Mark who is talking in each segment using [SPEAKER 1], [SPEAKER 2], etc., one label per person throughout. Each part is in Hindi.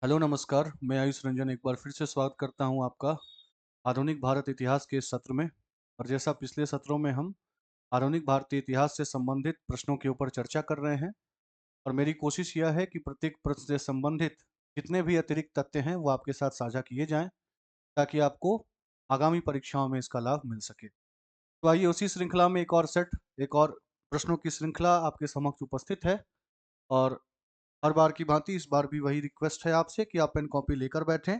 [SPEAKER 1] हेलो नमस्कार, मैं आयुष रंजन एक बार फिर से स्वागत करता हूं आपका आधुनिक भारत इतिहास के इस सत्र में। और जैसा पिछले सत्रों में हम आधुनिक भारतीय इतिहास से संबंधित प्रश्नों के ऊपर चर्चा कर रहे हैं, और मेरी कोशिश यह है कि प्रत्येक प्रश्न से संबंधित जितने भी अतिरिक्त तथ्य हैं वो आपके साथ साझा किए जाएं, ताकि आपको आगामी परीक्षाओं में इसका लाभ मिल सके। तो आइए उसी श्रृंखला में एक और प्रश्नों की श्रृंखला आपके समक्ष उपस्थित है। और हर बार की भांति इस बार भी वही रिक्वेस्ट है आपसे कि आप पेन कॉपी लेकर बैठें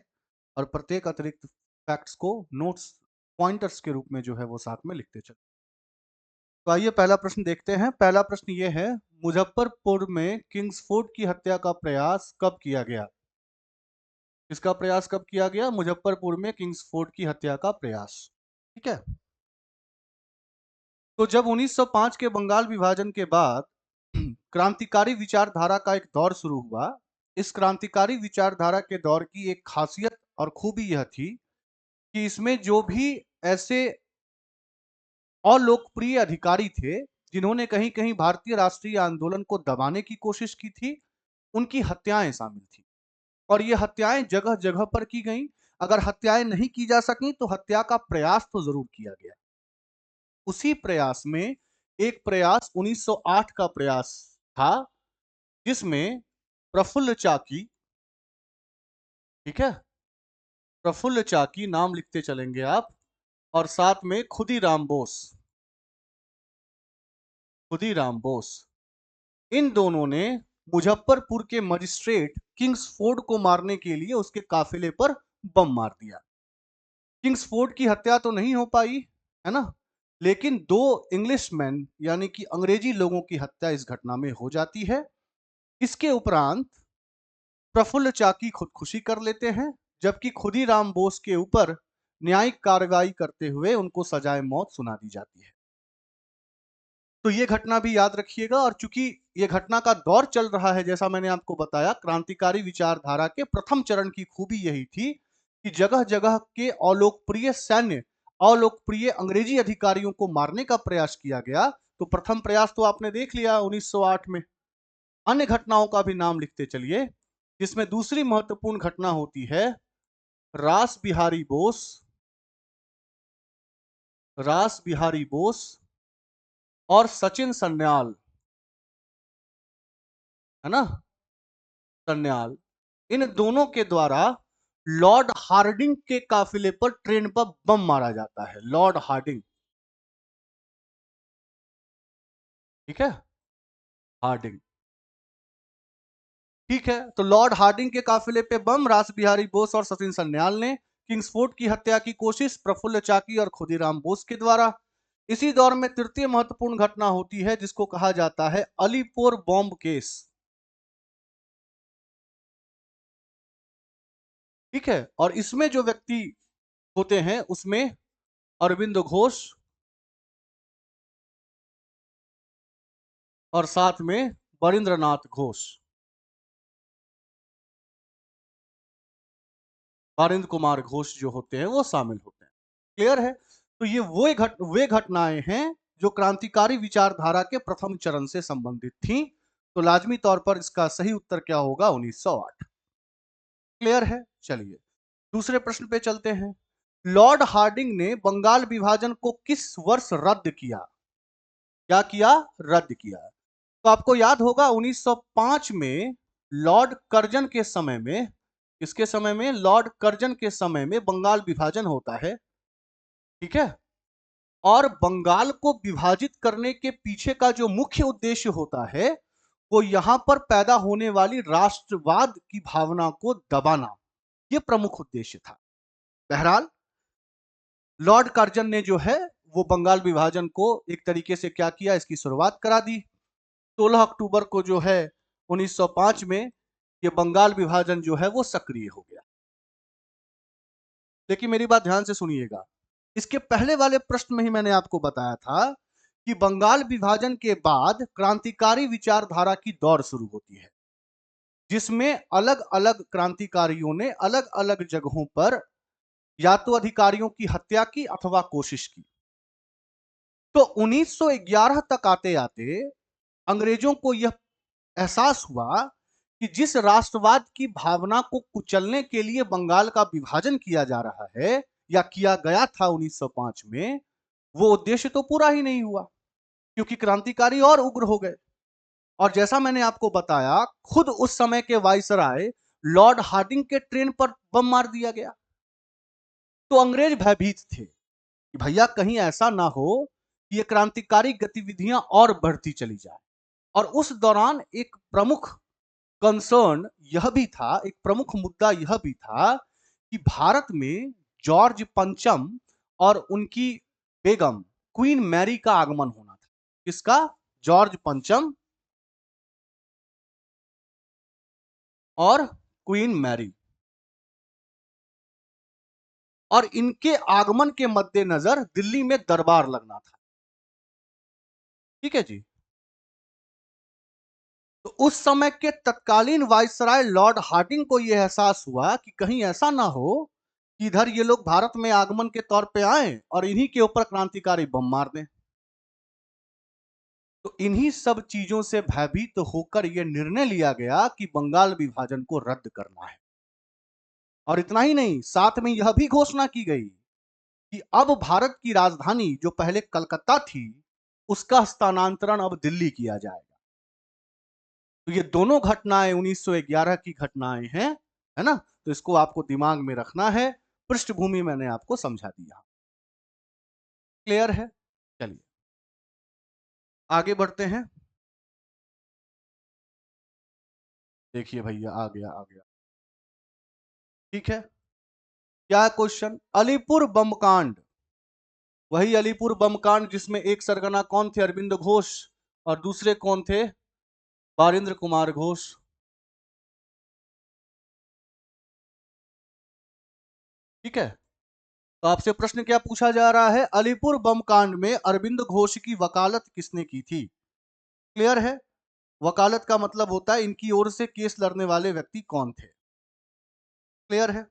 [SPEAKER 1] और प्रत्येक अतिरिक्त फैक्ट्स को नोट्स पॉइंटर्स के रूप में जो है वो साथ में लिखते चलें। तो आइए पहला प्रश्न देखते हैं। पहला प्रश्न ये है, मुजफ्फरपुर में किंग्सफोर्ड की हत्या का प्रयास कब किया गया? इसका प्रयास कब किया गया? मुजफ्फरपुर में किंग्सफोर्ड की हत्या का प्रयास। ठीक है। तो जब 1905 के बंगाल विभाजन के बाद क्रांतिकारी विचारधारा का एक दौर शुरू हुआ, इस क्रांतिकारी विचारधारा के दौर की एक खासियत और खूबी यह थी कि इसमें जो भी ऐसे अलोकप्रिय अधिकारी थे जिन्होंने कहीं कहीं भारतीय राष्ट्रीय आंदोलन को दबाने की कोशिश की थी, उनकी हत्याएं शामिल थी। और ये हत्याएं जगह जगह पर की गई। अगर हत्याएं नहीं की जा सकी तो हत्या का प्रयास तो जरूर किया गया। उसी प्रयास में एक प्रयास 1908 का प्रयास था, जिसमें प्रफुल्ल चाकी, ठीक है, प्रफुल्ल चाकी नाम लिखते चलेंगे आप, और साथ में खुदीराम बोस, इन दोनों ने मुजफ्फरपुर के मजिस्ट्रेट किंग्सफोर्ड को मारने के लिए उसके काफिले पर बम मार दिया। किंग्सफोर्ड की हत्या तो नहीं हो पाई, है ना, लेकिन दो इंग्लिशमैन यानी कि अंग्रेजी लोगों की हत्या इस घटना में हो जाती है। इसके उपरांत प्रफुल्ल चाकी खुदकुशी कर लेते हैं, जबकि खुदीराम बोस के ऊपर न्यायिक कार्रवाई करते हुए उनको सजाए मौत सुना दी जाती है। तो ये घटना भी याद रखिएगा। और चूंकि ये घटना का दौर चल रहा है, जैसा मैंने आपको बताया, क्रांतिकारी विचारधारा के प्रथम चरण की खूबी यही थी कि जगह जगह के अलोकप्रिय अंग्रेजी अधिकारियों को मारने का प्रयास किया गया। तो प्रथम प्रयास तो आपने देख लिया 1908 में। अन्य घटनाओं का भी नाम लिखते चलिए, जिसमें दूसरी महत्वपूर्ण घटना होती है रास बिहारी बोस और सचिन सन्याल, है ना, सन्याल, इन दोनों के द्वारा लॉर्ड हार्डिंग के काफिले पर ट्रेन पर बम मारा जाता है। लॉर्ड हार्डिंग, ठीक है, हार्डिंग, ठीक है। तो लॉर्ड हार्डिंग के काफिले पे बम, रास बिहारी बोस और सचिन सन्याल ने, किंग्सफोर्ड की हत्या की कोशिश प्रफुल्ल चाकी और खुदीराम बोस के द्वारा। इसी दौर में तृतीय महत्वपूर्ण घटना होती है जिसको कहा जाता है अलीपुर बॉम्ब केस, ठीक है। और इसमें जो व्यक्ति होते हैं उसमें अरविंद घोष और साथ में बरिंद्रनाथ घोष, बारिंद्र कुमार घोष जो होते हैं वो शामिल होते हैं। क्लियर है? तो ये वे घटनाएं हैं जो क्रांतिकारी विचारधारा के प्रथम चरण से संबंधित थीं। तो लाजमी तौर पर इसका सही उत्तर क्या होगा? 1908। क्लियर है? चलिए दूसरे प्रश्न पे चलते हैं। लॉर्ड हार्डिंग ने बंगाल विभाजन को किस वर्ष रद्द किया? क्या किया? रद्द किया। तो आपको याद होगा 1905 में लॉर्ड कर्जन के समय में, इसके समय में, लॉर्ड कर्जन के समय में बंगाल विभाजन होता है, ठीक है। और बंगाल को विभाजित करने के पीछे का जो मुख्य उद्देश्य होता है वो यहां पर पैदा होने वाली राष्ट्रवाद की भावना को दबाना, ये प्रमुख उद्देश्य था। बहरहाल लॉर्ड कर्जन ने जो है वो बंगाल विभाजन को एक तरीके से क्या किया, इसकी शुरुआत करा दी। 16 अक्टूबर को जो है 1905 में ये बंगाल विभाजन जो है वो सक्रिय हो गया। लेकिन मेरी बात ध्यान से सुनिएगा, इसके पहले वाले प्रश्न में ही मैंने आपको बताया था कि बंगाल विभाजन के बाद क्रांतिकारी विचारधारा की दौर शुरू होती है, जिसमें अलग अलग क्रांतिकारियों ने अलग अलग जगहों पर या तो अधिकारियों की हत्या की अथवा कोशिश की। तो 1911 तक आते आते अंग्रेजों को यह एहसास हुआ कि जिस राष्ट्रवाद की भावना को कुचलने के लिए बंगाल का विभाजन किया जा रहा है या किया गया था 1905 में, वो उद्देश्य तो पूरा ही नहीं हुआ, क्योंकि क्रांतिकारी और उग्र हो गए। और जैसा मैंने आपको बताया, खुद उस समय के वाइसराय लॉर्ड हार्डिंग के ट्रेन पर बम मार दिया गया। तो अंग्रेज भयभीत थे कि भैया कहीं ऐसा ना हो कि ये क्रांतिकारी गतिविधियां और बढ़ती चली जाए। और उस दौरान एक प्रमुख कंसर्न यह भी था, एक प्रमुख मुद्दा यह भी था कि भारत में जॉर्ज पंचम और उनकी बेगम क्वीन मैरी का आगमन होना था। किसका? जॉर्ज पंचम और क्वीन मैरी। और इनके आगमन के मद्देनजर दिल्ली में दरबार लगना था। ठीक है जी। तो उस समय के तत्कालीन वाइसराय लॉर्ड हार्डिंग को यह एहसास हुआ कि कहीं ऐसा ना हो कि इधर ये लोग भारत में आगमन के तौर पे आए और इन्हीं के ऊपर क्रांतिकारी बम मार दें। तो इन्हीं सब चीजों से भयभीत होकर यह निर्णय लिया गया कि बंगाल विभाजन को रद्द करना है। और इतना ही नहीं, साथ में यह भी घोषणा की गई कि अब भारत की राजधानी जो पहले कलकत्ता थी, उसका स्थानांतरण अब दिल्ली किया जाएगा। तो ये दोनों घटनाएं 1911 की घटनाएं हैं, है ना? तो इसको आपको दिमाग में रखना है। पृष्ठभूमि मैंने आपको समझा दिया। क्लियर है? चलिए आगे बढ़ते हैं। देखिए भैया, आ गया आ गया। ठीक है। क्या क्वेश्चन? अलीपुर बम कांड। वही अलीपुर बम कांड जिसमें एक सरगना कौन थे? अरविंद घोष। और दूसरे कौन थे? बारिंद्र कुमार घोष। ठीक है। तो आपसे प्रश्न क्या पूछा जा रहा है? अलीपुर बम कांड में अरविंद घोष की वकालत किसने की थी? क्लियर है? वकालत का मतलब होता है इनकी ओर से केस लड़ने वाले व्यक्ति कौन थे। क्लियर है?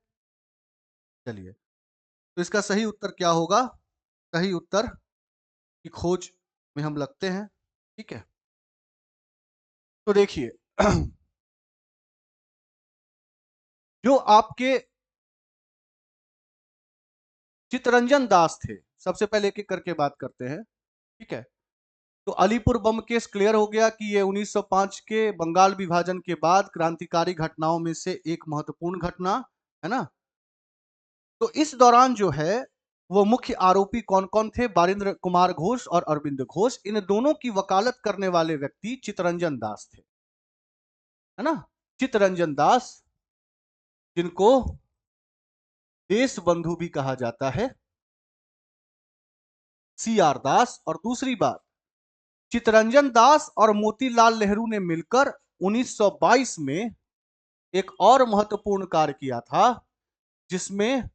[SPEAKER 1] चलिए, तो इसका सही उत्तर क्या होगा? सही उत्तर की खोज में हम लगते हैं। ठीक है। तो देखिए जो आपके चितरंजन दास थे, सबसे पहले एक एक करके बात करते हैं। ठीक है। तो अलीपुर बम केस क्लियर हो गया कि ये 1905 के बंगाल विभाजन के बाद क्रांतिकारी घटनाओं में से एक महत्वपूर्ण घटना है ना। तो इस दौरान जो है वो मुख्य आरोपी कौन कौन थे? बारिंद्र कुमार घोष और अरविंद घोष। इन दोनों की वकालत करने वाले व्यक्ति चितरंजन दास थे, है ना। चितरंजन दास, जिनको देश बंधु भी कहा जाता है, सी आर दास। और दूसरी बात, चितरंजन दास और मोतीलाल नेहरू ने मिलकर 1922 में एक और महत्वपूर्ण कार्य किया था, जिसमें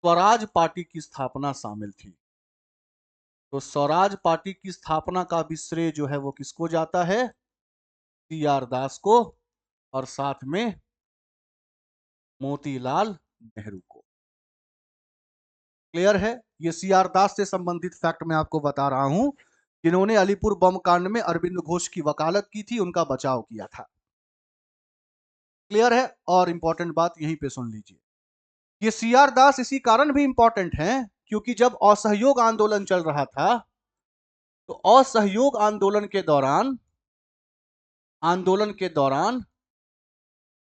[SPEAKER 1] स्वराज पार्टी की स्थापना शामिल थी। तो स्वराज पार्टी की स्थापना का भी श्रेय जो है वो किसको जाता है? सी आर दास को, और साथ में मोतीलाल नेहरू को। क्लियर है? ये सी आर दास से संबंधित फैक्ट मैं आपको बता रहा हूं, जिन्होंने अलीपुर बम कांड में अरविंद घोष की वकालत की थी, उनका बचाव किया था। क्लियर है? और इंपॉर्टेंट बात यहीं पे सुन लीजिए, ये सी आर दास इसी कारण भी इंपॉर्टेंट है क्योंकि जब असहयोग आंदोलन चल रहा था, तो असहयोग आंदोलन के दौरान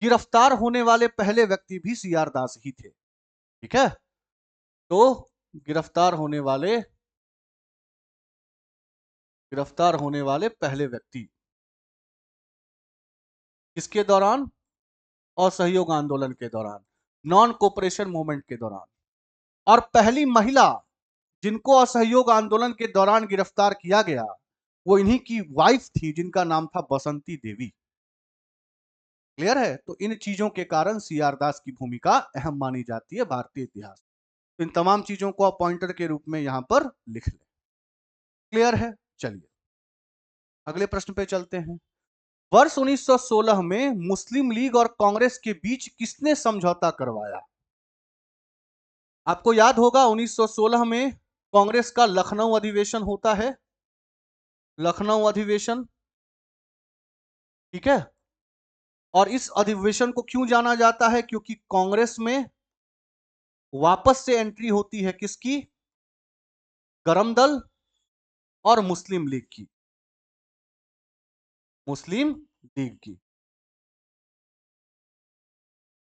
[SPEAKER 1] गिरफ्तार होने वाले पहले व्यक्ति भी सी आर दास ही थे। ठीक है। तो गिरफ्तार होने वाले पहले व्यक्ति किसके दौरान? असहयोग आंदोलन के दौरान, नॉन कोऑपरेशन मूवमेंट के दौरान। और पहली महिला जिनको असहयोग आंदोलन के दौरान गिरफ्तार किया गया, वो इन्हीं की वाइफ थी, जिनका नाम था बसंती देवी। क्लियर है? तो इन चीजों के कारण सी आर दास की भूमिका अहम मानी जाती है भारतीय इतिहास। तो इन तमाम चीजों को आप पॉइंटर के रूप में यहां पर लिख लें। क्लियर है? चलिए अगले प्रश्न पे चलते हैं। वर्ष 1916 में मुस्लिम लीग और कांग्रेस के बीच किसने समझौता करवाया? आपको याद होगा 1916 में कांग्रेस का लखनऊ अधिवेशन होता है। लखनऊ अधिवेशन, ठीक है। और इस अधिवेशन को क्यों जाना जाता है? क्योंकि कांग्रेस में वापस से एंट्री होती है किसकी? गरम दल और मुस्लिम लीग की। मुस्लिम लीग की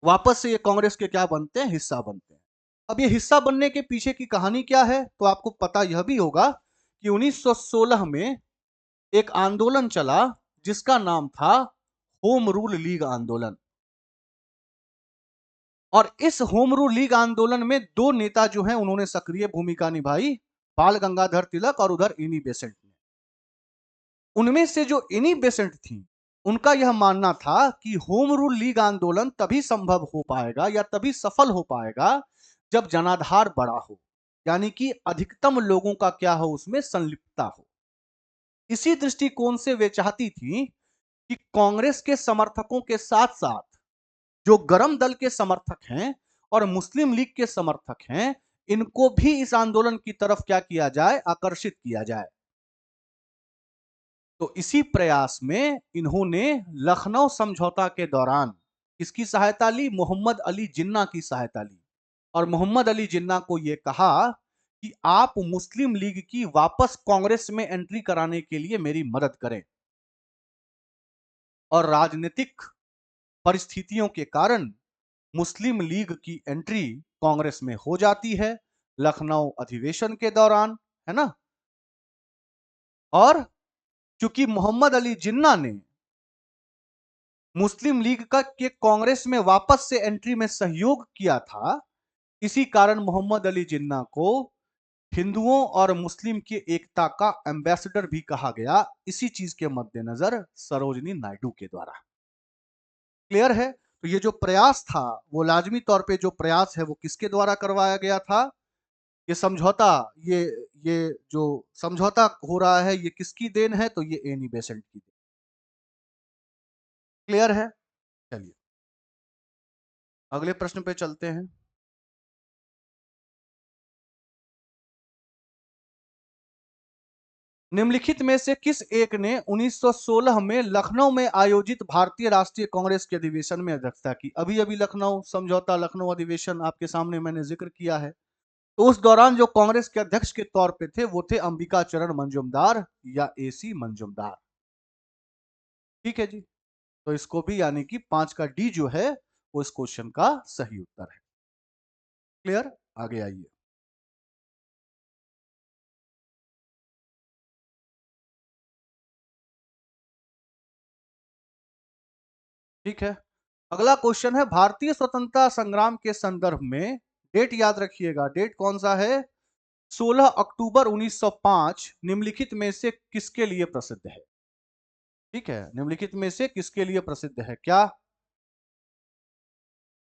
[SPEAKER 1] वापस से ये कांग्रेस के क्या बनते हैं? हिस्सा बनते हैं। अब ये हिस्सा बनने के पीछे की कहानी क्या है? तो आपको पता यह भी होगा कि 1916 में एक आंदोलन चला जिसका नाम था होम रूल लीग आंदोलन। और इस होम रूल लीग आंदोलन में दो नेता जो हैं उन्होंने सक्रिय भूमिका निभाई, बाल गंगाधर तिलक और उधर इनी बेसेंट ने। उनमें से जो इनी बेसेंट थी, उनका यह मानना था कि होम रूल लीग आंदोलन तभी संभव हो पाएगा या तभी सफल हो पाएगा जब जनाधार बड़ा हो, यानी कि अधिकतम लोगों का क्या हो, उसमें संलिप्तता हो। इसी दृष्टिकोण से वे चाहती थी कि कांग्रेस के समर्थकों के साथ साथ जो गरम दल के समर्थक हैं और मुस्लिम लीग के समर्थक हैं, इनको भी इस आंदोलन की तरफ क्या किया जाए? आकर्षित किया जाए। तो इसी प्रयास में इन्होंने लखनऊ समझौता के दौरान किसकी सहायता ली? मोहम्मद अली जिन्ना की सहायता ली। और मोहम्मद अली जिन्ना को यह कहा कि आप मुस्लिम लीग की वापस कांग्रेस में एंट्री कराने के लिए मेरी मदद करें। और राजनीतिक परिस्थितियों के कारण मुस्लिम लीग की एंट्री कांग्रेस में हो जाती है लखनऊ अधिवेशन के दौरान, है ना। और चूंकि मोहम्मद अली जिन्ना ने मुस्लिम लीग का के कांग्रेस में वापस से एंट्री में सहयोग किया था, इसी कारण मोहम्मद अली जिन्ना को हिंदुओं और मुस्लिम की एकता का एम्बेसडर भी कहा गया, इसी चीज के मद्देनजर सरोजनी नायडू के द्वारा। क्लियर है? तो ये जो प्रयास था वो लाजमी तौर पे जो प्रयास है वो किसके द्वारा करवाया गया था? ये समझौता, ये ये जो समझौता हो रहा है ये किसकी देन है? तो ये एनी बेसेंट की देन। क्लियर है? चलिए अगले प्रश्न पे चलते हैं। निम्नलिखित में से किस एक ने 1916 में लखनऊ में आयोजित भारतीय राष्ट्रीय कांग्रेस के अधिवेशन में अध्यक्षता की? अभी अभी लखनऊ समझौता, लखनऊ अधिवेशन आपके सामने मैंने जिक्र किया है। तो उस दौरान जो कांग्रेस के अध्यक्ष के तौर पे थे वो थे अंबिका चरण मंजुमदार या एसी मंजुमदार। ठीक है जी। तो इसको भी यानी कि 5 का डी जो है वो इस क्वेश्चन का सही उत्तर है। क्लियर? आगे आइए। ठीक है। अगला क्वेश्चन है भारतीय स्वतंत्रता संग्राम के संदर्भ में डेट याद रखिएगा। डेट कौन सा है? 16 अक्टूबर 1905 निम्नलिखित में से किसके लिए प्रसिद्ध है? ठीक है, निम्नलिखित में से किसके लिए प्रसिद्ध है? क्या?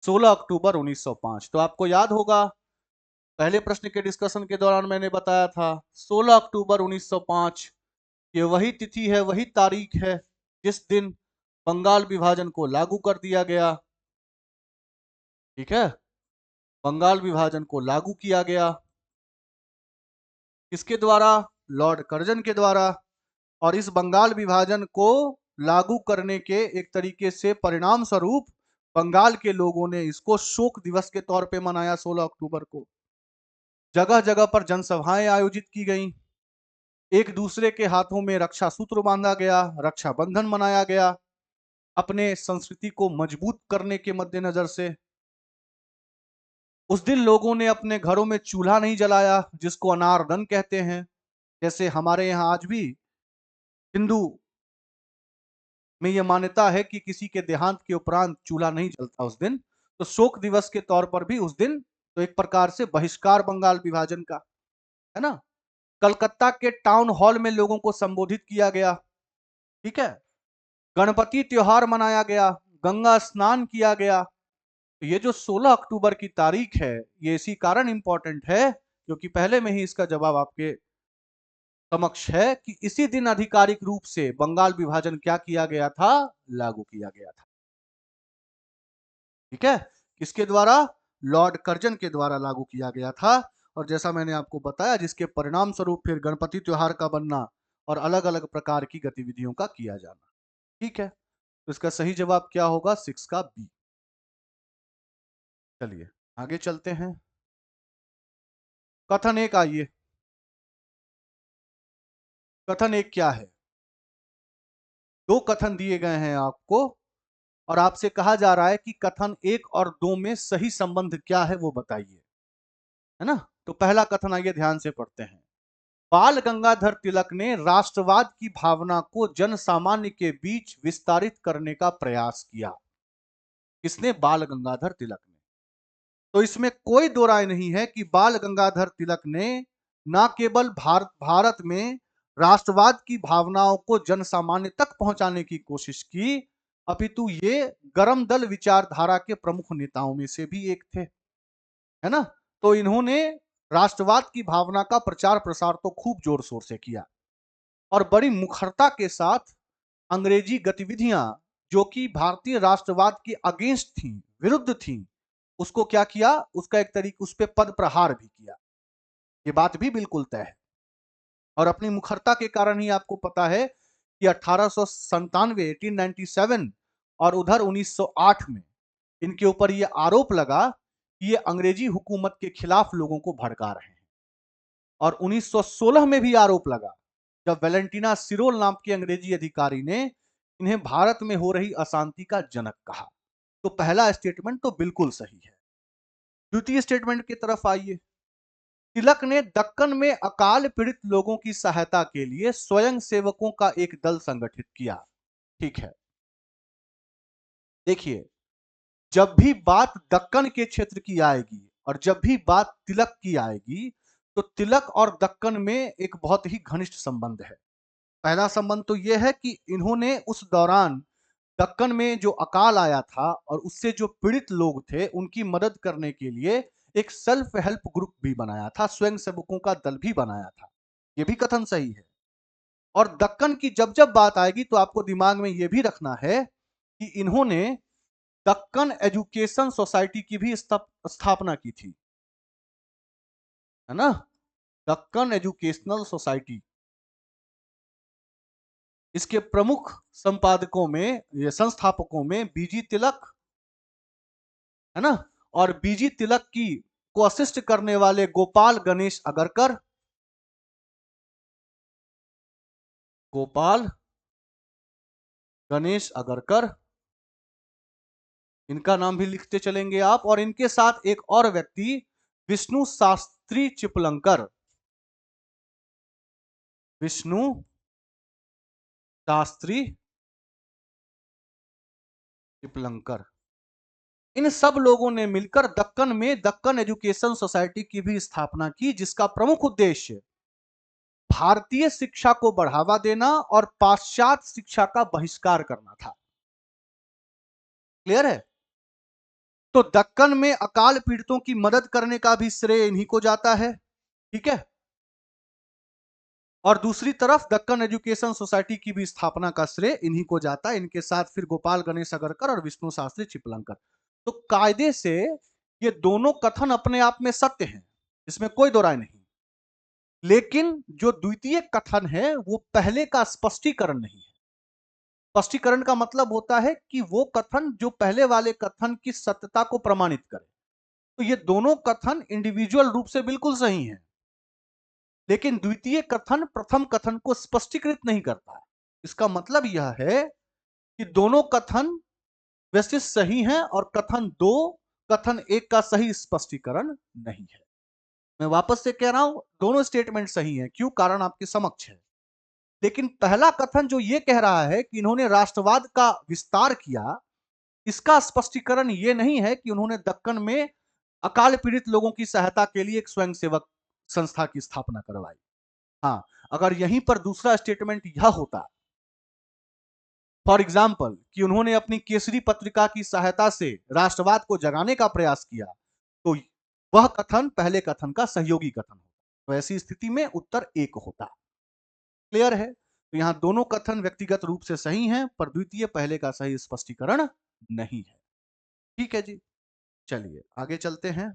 [SPEAKER 1] 16 अक्टूबर 1905। तो आपको याद होगा पहले प्रश्न के डिस्कशन के दौरान मैंने बताया था 16 अक्टूबर 1905 ये वही तिथि है, वही तारीख है जिस दिन बंगाल विभाजन को लागू कर दिया गया। ठीक है, बंगाल विभाजन को लागू किया गया किसके द्वारा? लॉर्ड कर्जन के द्वारा। और इस बंगाल विभाजन को लागू करने के एक तरीके से परिणाम स्वरूप बंगाल के लोगों ने इसको शोक दिवस के तौर पे मनाया 16 अक्टूबर को। जगह जगह पर जनसभाएं आयोजित की गई, एक दूसरे के हाथों में रक्षा सूत्र बांधा गया, रक्षाबंधन मनाया गया अपने संस्कृति को मजबूत करने के मद्देनजर से। उस दिन लोगों ने अपने घरों में चूल्हा नहीं जलाया जिसको अनारदन कहते हैं। जैसे हमारे यहाँ आज भी हिंदू में यह मान्यता है कि किसी के देहांत के उपरांत चूल्हा नहीं जलता उस दिन, तो शोक दिवस के तौर पर भी उस दिन तो एक प्रकार से बहिष्कार बंगाल विभाजन का, है ना। कलकत्ता के टाउन हॉल में लोगों को संबोधित किया गया। ठीक है, गणपति त्योहार मनाया गया, गंगा स्नान किया गया। तो ये जो 16 अक्टूबर की तारीख है ये इसी कारण इंपॉर्टेंट है क्योंकि पहले में ही इसका जवाब आपके समक्ष है कि इसी दिन आधिकारिक रूप से बंगाल विभाजन क्या किया गया था? लागू किया गया था। ठीक है, किसके द्वारा? लॉर्ड कर्जन के द्वारा लागू किया गया था। और जैसा मैंने आपको बताया जिसके परिणाम स्वरूप फिर गणपति त्योहार का बनना और अलग अलग प्रकार की गतिविधियों का किया जाना। ठीक है, तो इसका सही जवाब क्या होगा? 6 का बी। चलिए आगे चलते हैं। कथन एक आइए। कथन एक क्या है? दो कथन दिए गए हैं आपको और आपसे कहा जा रहा है कि कथन एक और दो में सही संबंध क्या है वो बताइए, है ना? तो पहला कथन आइए ध्यान से पढ़ते हैं। बाल गंगाधर तिलक ने राष्ट्रवाद की भावना को जन सामान्य के बीच विस्तारित करने का प्रयास किया। किसने? बाल गंगाधर तिलक ने। तो इसमें कोई दो राय नहीं है कि बाल गंगाधर तिलक ने न केवल भारत में राष्ट्रवाद की भावनाओं को जन सामान्य तक पहुंचाने की कोशिश की, अपितु ये गरम दल विचारधारा के प्रमुख नेताओं में से भी एक थे, है ना? तो इन्होंने राष्ट्रवाद की भावना का प्रचार प्रसार तो खूब जोर शोर से किया और बड़ी मुखरता के साथ अंग्रेजी गतिविधियां जो कि भारतीय राष्ट्रवाद के अगेंस्ट थी, विरुद्ध थी, उसको क्या किया? उसका एक तरीके उस पर पद प्रहार भी किया। ये बात भी बिल्कुल तय है और अपनी मुखरता के कारण ही आपको पता है कि 1897 1897 और उधर 1908 में इनके ऊपर ये आरोप लगा कि ये अंग्रेजी हुकूमत के खिलाफ लोगों को भड़का रहे हैं और 1916 में भी आरोप लगा जब वेलेंटिना सिरोल नाम के अंग्रेजी अधिकारी ने इन्हें भारत में हो रही अशांति का जनक कहा। तो पहला स्टेटमेंट तो बिल्कुल सही है। द्वितीय स्टेटमेंट की तरफ आइए। तिलक ने दक्कन में अकाल पीड़ित लोगों की सहायता के लिए स्वयं सेवकों का एक दल संगठित किया। ठीक है, देखिए, जब भी बात दक्कन के क्षेत्र की आएगी और जब भी बात तिलक की आएगी तो तिलक और दक्कन में एक बहुत ही घनिष्ठ संबंध है। पहला संबंध तो यह है कि इन्होंने उस दौरान दक्कन में जो अकाल आया था और उससे जो पीड़ित लोग थे उनकी मदद करने के लिए एक सेल्फ हेल्प ग्रुप भी बनाया था, स्वयं सेवकों का दल भी बनाया था। यह भी कथन सही है। और दक्कन की जब जब बात आएगी तो आपको दिमाग में यह भी रखना है कि इन्होंने दक्कन एजुकेशन सोसाइटी की भी स्थापना की थी, है ना? दक्कन एजुकेशनल सोसाइटी, इसके प्रमुख संपादकों में, ये संस्थापकों में बीजी तिलक, है ना? और बीजी तिलक की को असिस्ट करने वाले गोपाल गणेश अगरकर, गोपाल गणेश अगरकर, इनका नाम भी लिखते चलेंगे आप। और इनके साथ एक और व्यक्ति विष्णु शास्त्री चिपलंकर, विष्णु शास्त्री चिपलंकर, इन सब लोगों ने मिलकर दक्कन में दक्कन एजुकेशन सोसाइटी की भी स्थापना की, जिसका प्रमुख उद्देश्य भारतीय शिक्षा को बढ़ावा देना और पाश्चात्य शिक्षा का बहिष्कार करना था। क्लियर है? तो दक्कन में अकाल पीड़ितों की मदद करने का भी श्रेय इन्हीं को जाता है। ठीक है, और दूसरी तरफ दक्कन एजुकेशन सोसाइटी की भी स्थापना का श्रेय इन्हीं को जाता है। इनके साथ फिर गोपाल गणेश अगरकर और विष्णु शास्त्री चिपलंकर। तो कायदे से ये दोनों कथन अपने आप में सत्य हैं, इसमें कोई दो राय नहीं। लेकिन जो द्वितीय कथन है वो पहले का स्पष्टीकरण नहीं है। स्पष्टीकरण का मतलब होता है कि वो कथन जो पहले वाले कथन की सत्यता को प्रमाणित करे। तो ये दोनों कथन इंडिविजुअल रूप से बिल्कुल सही हैं, लेकिन द्वितीय कथन प्रथम कथन को स्पष्टीकृत नहीं करता है। इसका मतलब यह है कि दोनों कथन वैसे सही हैं और कथन दो कथन एक का सही स्पष्टीकरण नहीं है। मैं वापस से कह रहा हूं, दोनों स्टेटमेंट सही हैं। क्यों? कारण आपके समक्ष है। लेकिन पहला कथन जो ये कह रहा है कि इन्होंने राष्ट्रवाद का विस्तार किया, इसका स्पष्टीकरण ये नहीं है कि उन्होंने दक्कन में अकाल पीड़ित लोगों की सहायता के लिए एक स्वयंसेवक संस्था की स्थापना करवाई। हाँ, अगर यहीं पर दूसरा स्टेटमेंट यह होता, फॉर एग्जाम्पल, कि उन्होंने अपनी केसरी पत्रिका की सहायता से राष्ट्रवाद को जगाने का प्रयास किया, तो वह कथन पहले कथन का सहयोगी कथन होता। तो ऐसी स्थिति में उत्तर एक होता। क्लियर है? तो यहां दोनों कथन व्यक्तिगत रूप से सही हैं, पर द्वितीय पहले का सही स्पष्टीकरण नहीं है। ठीक है जी, चलिए आगे चलते हैं।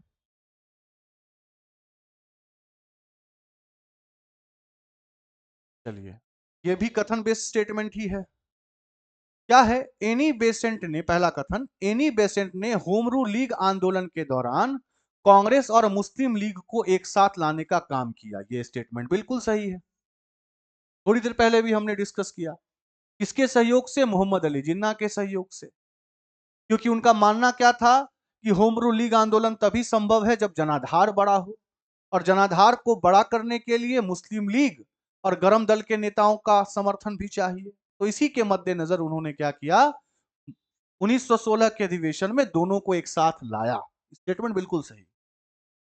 [SPEAKER 1] चलिए, ये भी कथन बेस्ड स्टेटमेंट ही है। क्या है? एनी बेसेंट ने, पहला कथन, एनी बेसेंट ने होम रूल लीग आंदोलन के दौरान कांग्रेस और मुस्लिम लीग को एक साथ लाने का काम किया। ये स्टेटमेंट बिल्कुल सही है। थोड़ी देर पहले भी हमने डिस्कस किया। किसके सहयोग से? मोहम्मद अली जिन्ना के सहयोग से। क्योंकि उनका मानना क्या था कि होम रूल लीग आंदोलन तभी संभव है जब जनाधार बड़ा हो, और जनाधार को बड़ा करने के लिए मुस्लिम लीग और गरम दल के नेताओं का समर्थन भी चाहिए। तो इसी के मद्देनजर उन्होंने क्या किया? 1916 के अधिवेशन में दोनों को एक साथ लाया। स्टेटमेंट बिल्कुल सही।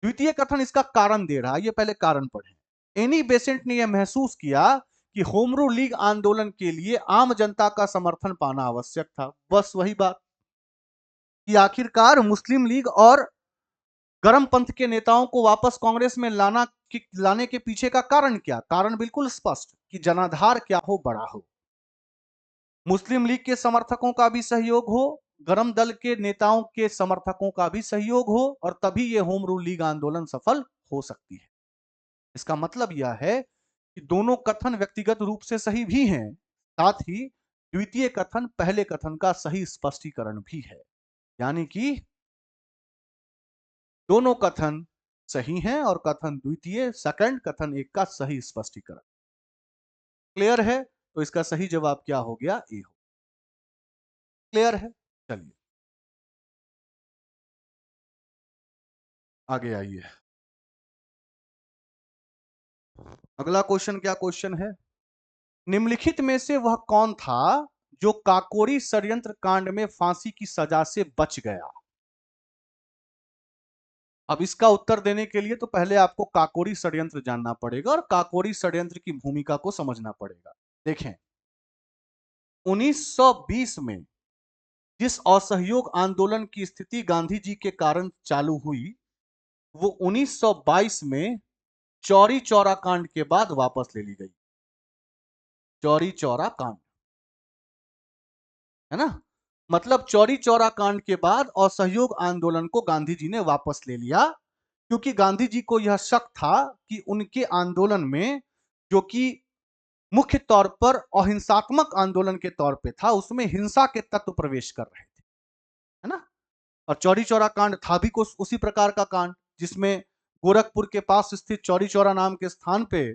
[SPEAKER 1] द्वितीय कथन इसका कारण दे रहा है, ये पहले कारण पढ़े। एनी बेसेंट ने यह महसूस किया कि होम रूल लीग आंदोलन के लिए आम जनता का समर्थन पाना आवश्यक था। बस वही बात कि आखिरकार मुस्लिम लीग और गरम पंथ के नेताओं को वापस कांग्रेस में लाने के पीछे का कारण क्या? कारण बिल्कुल स्पष्ट कि जनाधार क्या हो, बड़ा हो, मुस्लिम लीग के समर्थकों का भी सहयोग हो, गरम दल के नेताओं के समर्थकों का भी सहयोग हो, और तभी यह होम रूल लीग आंदोलन सफल हो सकती है। इसका मतलब यह है कि दोनों कथन व्यक्तिगत रूप से सही भी हैं, साथ ही द्वितीय कथन पहले कथन का सही स्पष्टीकरण भी है। यानी कि दोनों कथन सही हैं और कथन द्वितीय, सेकंड कथन एक का सही स्पष्टीकरण। क्लियर है? तो इसका सही जवाब क्या हो गया? ए हो। क्लियर है? चलिए आगे आइए। अगला क्वेश्चन, क्या क्वेश्चन है? निम्नलिखित में से वह कौन था जो काकोरी षड्यंत्र कांड में फांसी की सजा से बच गया? अब इसका उत्तर देने के लिए तो पहले आपको काकोरी षड्यंत्र जानना पड़ेगा और काकोरी षड्यंत्र की भूमिका को समझना पड़ेगा। देखें, 1920 में जिस असहयोग आंदोलन की स्थिति गांधी जी के कारण चालू हुई, वो 1922 में चौरी चौरा कांड के बाद वापस ले ली गई। चौरी चौरा कांड, है ना? मतलब चौरी चौरा कांड के बाद असहयोग आंदोलन को गांधी जी ने वापस ले लिया, क्योंकि गांधी जी को यह शक था कि उनके आंदोलन में, जो कि मुख्य तौर पर अहिंसात्मक आंदोलन के तौर पे था, उसमें हिंसा के तत्व प्रवेश कर रहे थे, है ना? और चौरी चौरा कांड था भी कुछ उसी प्रकार का कांड, जिसमें गोरखपुर के पास स्थित चौरी चौरा नाम के स्थान पे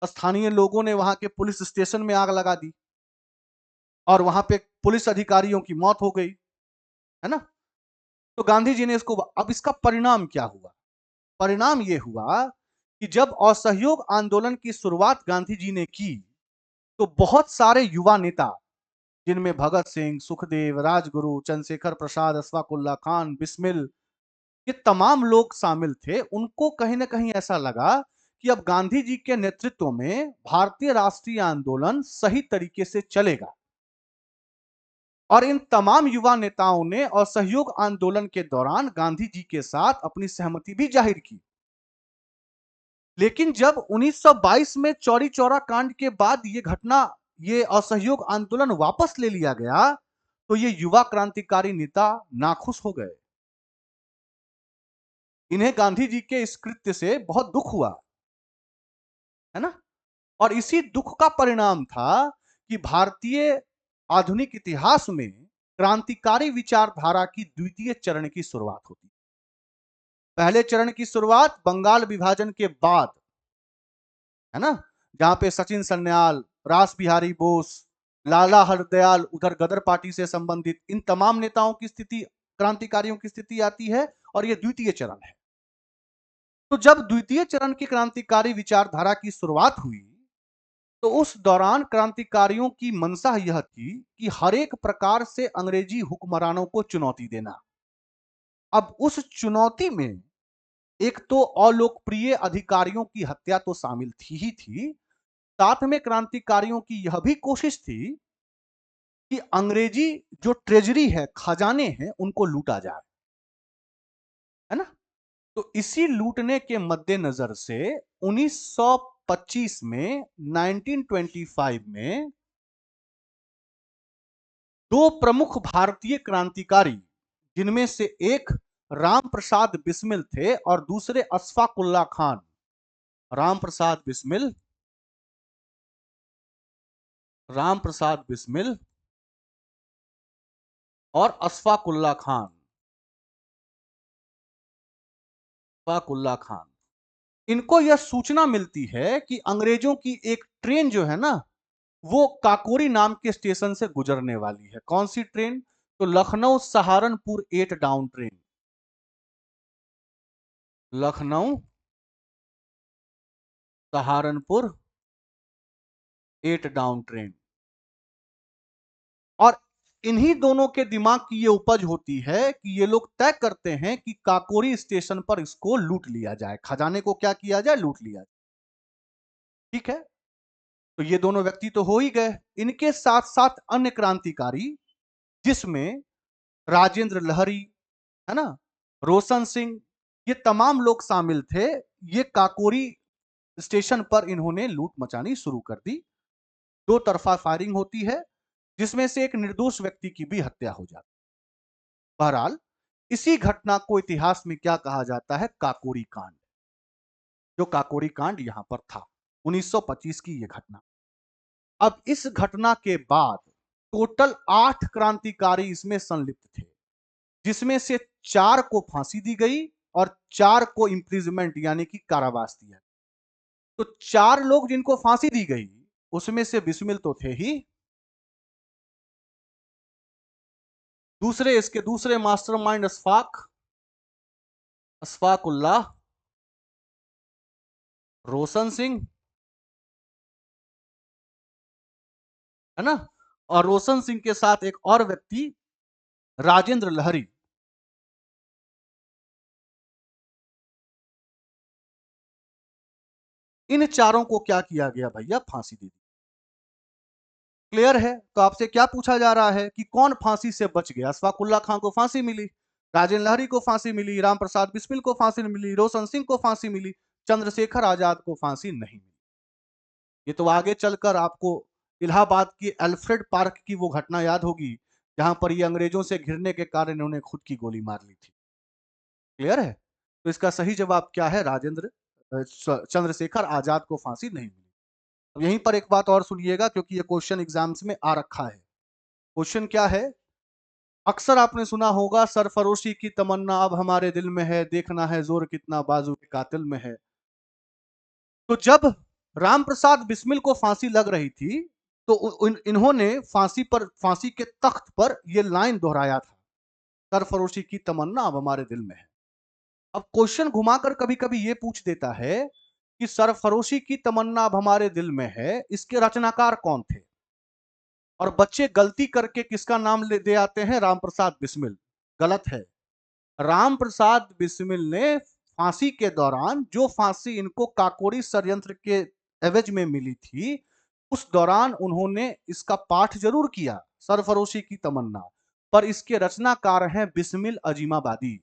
[SPEAKER 1] स्थानीय लोगों ने वहां के पुलिस स्टेशन में आग लगा दी और वहां पे पुलिस अधिकारियों की मौत हो गई, है ना? तो गांधी जी ने इसको, अब इसका परिणाम क्या हुआ? परिणाम यह हुआ कि जब असहयोग आंदोलन की शुरुआत गांधी जी ने की, तो बहुत सारे युवा नेता, जिनमें भगत सिंह, सुखदेव, राजगुरु, चंद्रशेखर प्रसाद, अशफाक उल्लाह खान, बिस्मिल, ये तमाम लोग शामिल थे। उनको कहीं ना कहीं ऐसा लगा कि अब गांधी जी के नेतृत्व में भारतीय राष्ट्रीय आंदोलन सही तरीके से चलेगा, और इन तमाम युवा नेताओं ने असहयोग आंदोलन के दौरान गांधी जी के साथ अपनी सहमति भी जाहिर की। लेकिन जब 1922 में चौरी चौरा कांड के बाद ये घटना, ये असहयोग आंदोलन वापस ले लिया गया, तो ये युवा क्रांतिकारी नेता नाखुश हो गए। इन्हें गांधी जी के इस कृत्य से बहुत दुख हुआ, है ना? और इसी दुख का परिणाम था कि भारतीय आधुनिक इतिहास में क्रांतिकारी विचारधारा की द्वितीय चरण की शुरुआत होती। पहले चरण की शुरुआत बंगाल विभाजन के बाद, है ना, जहां पे सचिन सन्याल, रास बिहारी बोस, लाला हरदयाल, उधर गदर पार्टी से संबंधित इन तमाम नेताओं की स्थिति, क्रांतिकारियों की स्थिति आती है, और यह द्वितीय चरण है। तो जब द्वितीय चरण की क्रांतिकारी विचारधारा की शुरुआत हुई, तो उस दौरान क्रांतिकारियों की मंशा यह थी कि हर एक प्रकार से अंग्रेजी हुक्मरानों को चुनौती देना। अब उस चुनौती में एक तो अलोकप्रिय अधिकारियों की हत्या तो शामिल थी ही थी, साथ में क्रांतिकारियों की यह भी कोशिश थी कि अंग्रेजी जो ट्रेजरी है, खजाने हैं, उनको लूटा जाए, है ना? तो इसी लूटने के मद्देनजर से 1925 में, 1925 में दो प्रमुख भारतीय क्रांतिकारी, जिनमें से एक राम प्रसाद बिस्मिल थे और दूसरे अशफाक उल्लाह खान, राम प्रसाद बिस्मिल, राम प्रसाद बिस्मिल और अशफाकुल्ला खान। अशफाकुल्ला खान, इनको यह सूचना मिलती है कि अंग्रेजों की एक ट्रेन जो है ना, वो काकोरी नाम के स्टेशन से गुजरने वाली है। कौन सी ट्रेन? तो Lucknow Saharanpur 8 down train. Lucknow Saharanpur 8 down train. और इन्हीं दोनों के दिमाग की ये उपज होती है कि ये लोग तय करते हैं कि काकोरी स्टेशन पर इसको लूट लिया जाए, खजाने को क्या किया जाए, लूट लिया जाए। ठीक है, तो ये दोनों व्यक्ति तो हो ही गए, इनके साथ साथ अन्य क्रांतिकारी, जिसमें राजेंद्र लहरी, है ना, रोशन सिंह, ये तमाम लोग शामिल थे। ये काकोरी स्टेशन पर इन्होंने लूट मचानी शुरू कर दी। दो तरफा फायरिंग होती है, जिसमें से एक निर्दोष व्यक्ति की भी हत्या हो जाती है। बहरहाल, इसी घटना को इतिहास में क्या कहा जाता है? काकोरी कांड। जो काकोरी कांड यहां पर था 1925 की ये घटना। अब इस घटना के बाद टोटल 8 क्रांतिकारी इसमें संलिप्त थे, जिसमें से 4 को फांसी दी गई और 4 को इंप्रिजमेंट यानी कि कारावास दिया। तो 4 लोग जिनको फांसी दी गई, उसमें से बिस्मिल तो थे ही, दूसरे इसके दूसरे मास्टरमाइंड अशफाकुल्लाह, रोशन सिंह, है ना, और रोशन सिंह के साथ एक और व्यक्ति राजेंद्र लहरी। इन चारों को क्या किया गया भैया? फांसी दी। क्लियर है? तो आपसे क्या पूछा जा रहा है कि कौन फांसी से बच गया? अशफाकुल्ला खान को फांसी मिली, राजेंद्र लहरी को फांसी मिली, राम प्रसाद बिस्मिल को फांसी मिली, रोशन सिंह को फांसी मिली, चंद्रशेखर आजाद को फांसी नहीं मिली। ये तो आगे चलकर आपको इलाहाबाद की अल्फ्रेड पार्क की वो घटना याद होगी, जहां पर ये अंग्रेजों से घिरने के कारण इन्होंने खुद की गोली मार ली थी। क्लियर है? तो इसका सही जवाब क्या है? चंद्रशेखर आजाद को फांसी नहीं मिली। अब यहीं पर एक बात और सुनिएगा, क्योंकि ये क्वेश्चन एग्जाम्स में आ रखा है। क्वेश्चन क्या है? अक्सर आपने सुना होगा, सरफरोशी की तमन्ना अब हमारे दिल में है, देखना है जोर कितना बाजू के कातिल में है। तो जब राम प्रसाद बिस्मिल को फांसी लग रही थी, तो इन्होंने फांसी के तख्त पर यह लाइन दोहराया था, सरफरोशी की तमन्ना अब हमारे दिल में है। अब क्वेश्चन घुमाकर कभी कभी ये पूछ देता है कि सरफरोशी की तमन्ना अब हमारे दिल में है, इसके रचनाकार कौन थे? और बच्चे गलती करके किसका नाम दे आते हैं? राम प्रसाद बिस्मिल। गलत है। राम प्रसाद बिस्मिल ने फांसी के दौरान, जो फांसी इनको काकोरी षड्यंत्र के एवज में मिली थी, उस दौरान उन्होंने इसका पाठ जरूर किया, सरफरोशी की तमन्ना, पर इसके रचनाकार हैं बिस्मिल अजीमाबादी।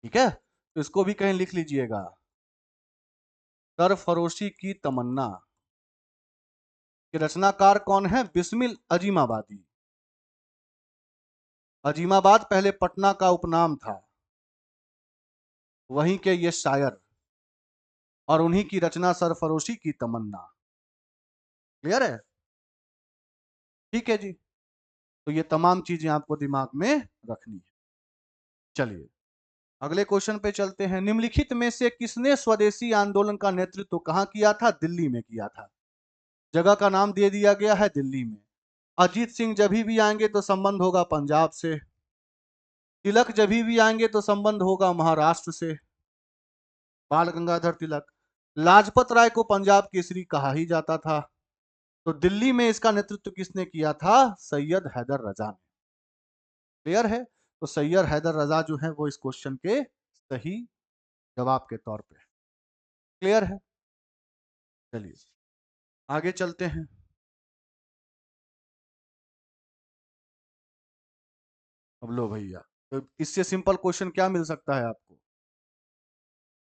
[SPEAKER 1] ठीक है, तो इसको भी कहीं लिख लीजिएगा, सरफरोशी की तमन्ना के रचनाकार कौन है? बिस्मिल अजीमाबादी। अजीमाबाद पहले पटना का उपनाम था, वहीं के ये शायर, और उन्हीं की रचना सरफरोशी की तमन्ना। क्लियर है? ठीक है जी, तो ये तमाम चीजें आपको दिमाग में रखनी है। चलिए अगले क्वेश्चन पे चलते हैं। निम्नलिखित में से किसने स्वदेशी आंदोलन का नेतृत्व कहां किया था? दिल्ली में किया था। जगह का नाम दे दिया गया है दिल्ली में। अजीत सिंह जब भी आएंगे तो संबंध होगा पंजाब से, तिलक जब भी आएंगे तो संबंध होगा महाराष्ट्र से, बाल गंगाधर तिलक। लाजपत राय को पंजाब केसरी कहा ही जाता था। तो दिल्ली में इसका नेतृत्व किसने किया था? सैयद हैदर रजा ने। क्लियर है? तो सैयद हैदर रजा जो है वो इस क्वेश्चन के सही जवाब के तौर पे। क्लियर है? चलिए आगे चलते हैं। अब लो भैया, तो इससे सिंपल क्वेश्चन क्या मिल सकता है आपको?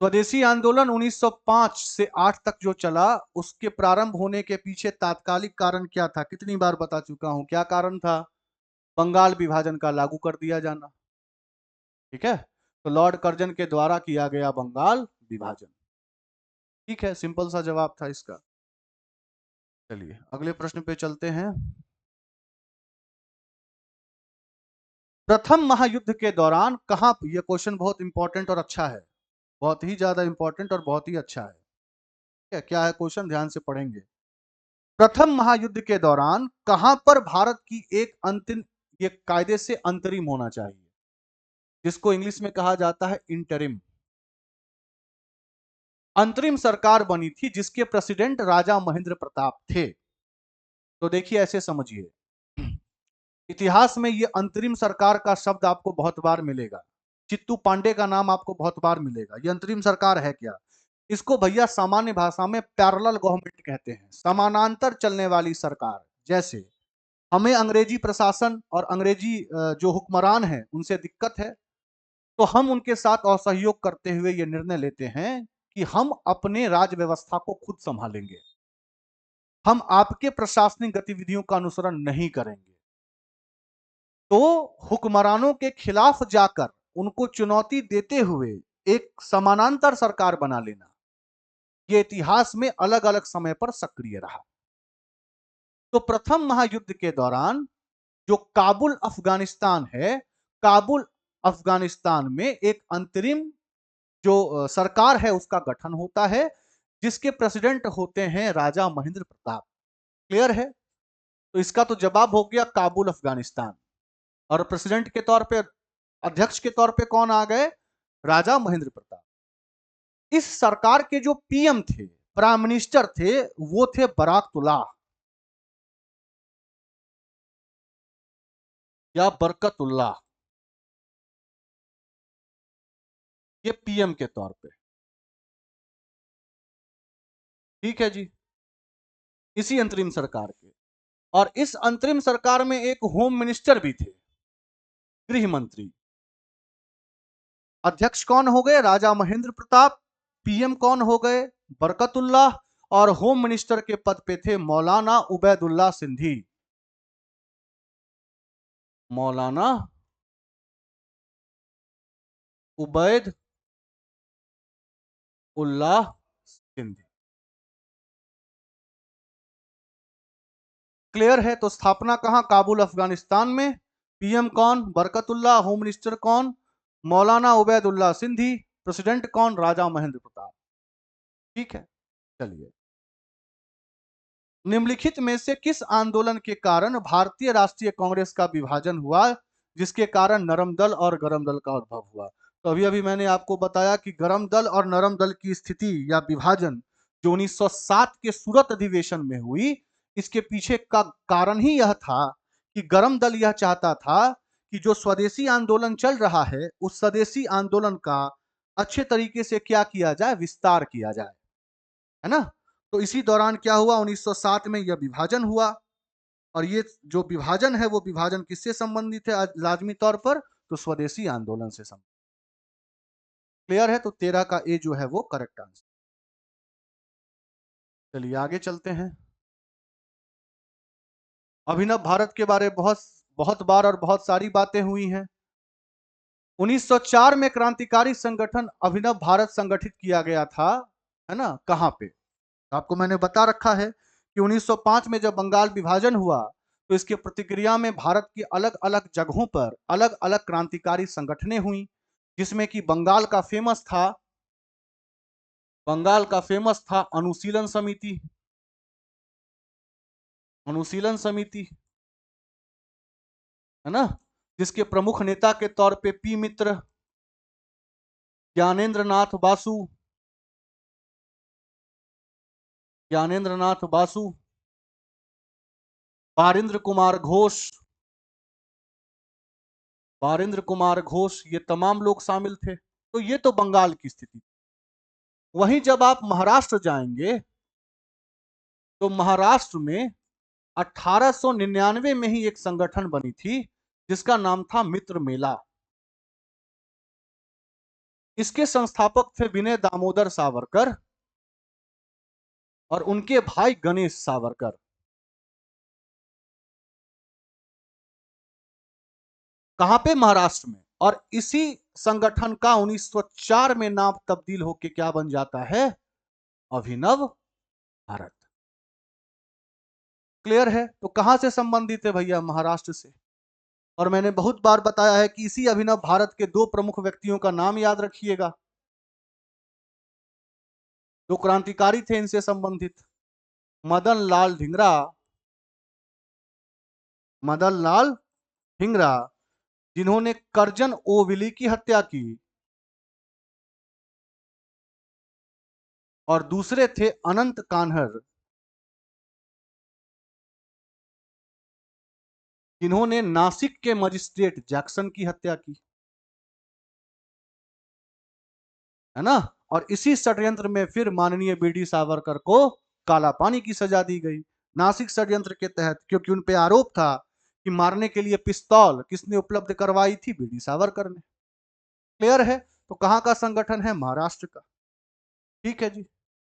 [SPEAKER 1] स्वदेशी आंदोलन 1905 से 8 तक जो चला, उसके प्रारंभ होने के पीछे तात्कालिक कारण क्या था? कितनी बार बता चुका हूं, क्या कारण था? बंगाल विभाजन का लागू कर दिया जाना। ठीक है, तो लॉर्ड कर्जन के द्वारा किया गया बंगाल विभाजन। ठीक है, सिंपल सा जवाब था इसका। चलिए अगले प्रश्न पे चलते हैं। प्रथम महायुद्ध के दौरान कहां, यह क्वेश्चन बहुत इंपॉर्टेंट और अच्छा है, बहुत ही ज्यादा इंपॉर्टेंट और बहुत ही अच्छा है। क्या है क्वेश्चन, ध्यान से पढ़ेंगे। प्रथम महायुद्ध के दौरान कहां पर भारत की एक अंतिम, ये कायदे से अंतरिम होना चाहिए, जिसको इंग्लिश में कहा जाता है इंटरिम, अंतरिम सरकार बनी थी जिसके प्रेसिडेंट राजा महेंद्र प्रताप थे। तो देखिए ऐसे समझिए, इतिहास में ये अंतरिम सरकार का शब्द आपको बहुत बार मिलेगा, चित्तू पांडे का नाम आपको बहुत बार मिलेगा। ये अंतरिम सरकार है क्या, इसको भैया सामान्य भाषा में पैरेलल गवर्नमेंट कहते हैं, समानांतर चलने वाली सरकार। जैसे हमें अंग्रेजी प्रशासन और अंग्रेजी जो हुक्मरान हैं उनसे दिक्कत है, तो हम उनके साथ असहयोग करते हुए ये निर्णय लेते हैं कि हम अपने राज्य व्यवस्था को खुद संभालेंगे, हम आपके प्रशासनिक गतिविधियों का अनुसरण नहीं करेंगे। तो हुक्मरानों के खिलाफ जाकर उनको चुनौती देते हुए एक समानांतर सरकार बना लेना, ये इतिहास में अलग अलग समय पर सक्रिय रहा। तो प्रथम महायुद्ध के दौरान जो काबुल अफगानिस्तान है, काबुल अफगानिस्तान में एक अंतरिम जो सरकार है उसका गठन होता है, जिसके प्रेसिडेंट होते हैं राजा महेंद्र प्रताप। क्लियर है, तो इसका तो जवाब हो गया काबुल अफगानिस्तान। और प्रेसिडेंट के तौर पे, अध्यक्ष के तौर पे कौन आ गए, राजा महेंद्र प्रताप। इस सरकार के जो पीएम थे, प्राइम मिनिस्टर थे, वो थे बराकतुल्लाह या बरकतुल्लाह, ये पीएम के तौर पे। ठीक है जी, इसी अंतरिम सरकार के। और इस अंतरिम सरकार में एक होम मिनिस्टर भी थे, गृह मंत्री। अध्यक्ष कौन हो गए, राजा महेंद्र प्रताप। पीएम कौन हो गए, बरकतुल्लाह। और होम मिनिस्टर के पद पे थे मौलाना उबैदुल्लाह सिंधी, मौलाना उबैद उल्लाह सिंधी। क्लियर है, तो स्थापना कहां, काबुल अफगानिस्तान में। पीएम कौन, बरकतुल्लाह। होम मिनिस्टर कौन, मौलाना उबैदुल्लाह सिंधी। प्रेसिडेंट कौन, राजा महेंद्र प्रताप। ठीक है, चलिए। निम्नलिखित में से किस आंदोलन के कारण भारतीय राष्ट्रीय कांग्रेस का विभाजन हुआ, जिसके कारण नरम दल और गरम दल का उद्भव हुआ। तो अभी अभी मैंने आपको बताया कि गरम दल और नरम दल की स्थिति या विभाजन जो 1907 के सूरत अधिवेशन में हुई, इसके पीछे का कारण ही यह था कि गरम दल यह चाहता था कि जो स्वदेशी आंदोलन चल रहा है उस स्वदेशी आंदोलन का अच्छे तरीके से क्या किया जाए, विस्तार किया जाए, है ना। तो इसी दौरान क्या हुआ, 1907 में यह विभाजन हुआ। और ये जो विभाजन है वो विभाजन किससे संबंधित है, लाजमी तौर पर तो स्वदेशी आंदोलन से संबंधित। क्लियर है, तो 13 का ए जो है वो करेक्ट आंसर। चलिए आगे चलते हैं। अभिनव भारत के बारे में बहुत बहुत बार और बहुत सारी बातें हुई हैं। 1904 में क्रांतिकारी संगठन अभिनव भारत संगठित किया गया था, है ना, कहां पे। तो आपको मैंने बता रखा है कि 1905 में जब बंगाल विभाजन हुआ तो इसके प्रतिक्रिया में भारत की अलग अलग जगहों पर अलग अलग क्रांतिकारी संगठनें हुई, जिसमें कि बंगाल का फेमस था अनुशीलन समिति, अनुशीलन समिति, है ना, जिसके प्रमुख नेता के तौर पे पी मित्र, ज्ञानेंद्र नाथ बासु, ज्ञानेंद्र नाथ बासु, बारिंद्र कुमार घोष, बारिंद्र कुमार घोष, ये तमाम लोग शामिल थे। तो ये तो बंगाल की स्थिति। वहीं जब आप महाराष्ट्र जाएंगे तो महाराष्ट्र में 1899 में ही एक संगठन बनी थी जिसका नाम था मित्र मेला। इसके संस्थापक थे विनय दामोदर सावरकर और उनके भाई गणेश सावरकर। कहां पे, महाराष्ट्र में। और इसी संगठन का 1904 में नाम तब्दील होकर क्या बन जाता है, अभिनव भारत। क्लियर है, तो कहां से संबंधित है भैया, महाराष्ट्र से। और मैंने बहुत बार बताया है कि इसी अभिनव भारत के दो प्रमुख व्यक्तियों का नाम याद रखिएगा, जो क्रांतिकारी थे इनसे संबंधित। मदन लाल धिंगरा, मदन लाल धिंगरा, जिन्होंने करजन ओविली की हत्या की, और दूसरे थे अनंत कान्हर, जिन्होंने नासिक के मजिस्ट्रेट जैक्सन की हत्या की, है ना। और इसी षड्यंत्र में फिर माननीय बीडी सावरकर को काला पानी की सजा दी गई, नासिक षड्यंत्र के तहत, क्योंकि उन पे आरोप था कि मारने के लिए पिस्तौल किसने उपलब्ध करवाई थी, बीडी सावरकर ने। क्लियर है। तो कहां का संगठन है, महाराष्ट्र का। ठीक है जी,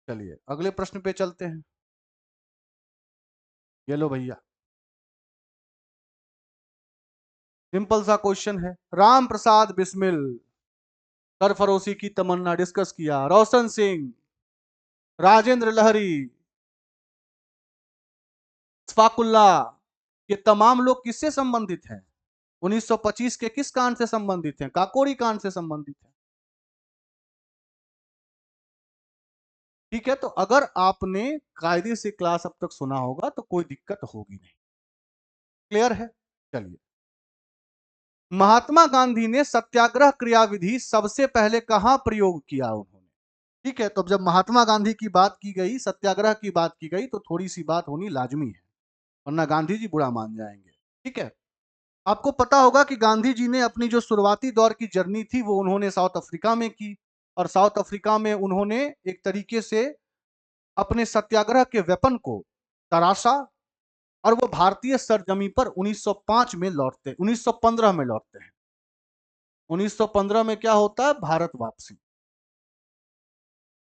[SPEAKER 1] चलिए अगले प्रश्न पे चलते हैं। ये लो भैया, सिंपल सा क्वेश्चन है। राम प्रसाद बिस्मिल, सरफरोशी की तमन्ना डिस्कस किया, रोशन सिंह, राजेंद्र लहरी, इस्फाकुल्ला, ये तमाम लोग किससे संबंधित हैं, 1925 के किस कांड से संबंधित हैं, काकोरी कांड से संबंधित हैं। ठीक है, तो अगर आपने कायदे से क्लास अब तक सुना होगा तो कोई दिक्कत होगी नहीं। क्लियर है। चलिए, महात्मा गांधी ने सत्याग्रह क्रियाविधि सबसे पहले कहां प्रयोग किया उन्होंने। ठीक है, तो जब महात्मा गांधी की बात की गई, सत्याग्रह की बात की गई, तो थोड़ी सी बात होनी लाजमी है, वरना गांधी जी बुरा मान जाएंगे। ठीक है, आपको पता होगा कि गांधी जी ने अपनी जो शुरुआती दौर की जर्नी थी वो उन्होंने साउथ अफ्रीका में की, और साउथ अफ्रीका में उन्होंने एक तरीके से अपने सत्याग्रह के वेपन को तराशा, और वो भारतीय सरजमी पर 1905 में लौटते 1915 में लौटते हैं। 1915 में क्या होता है, भारत वापसी।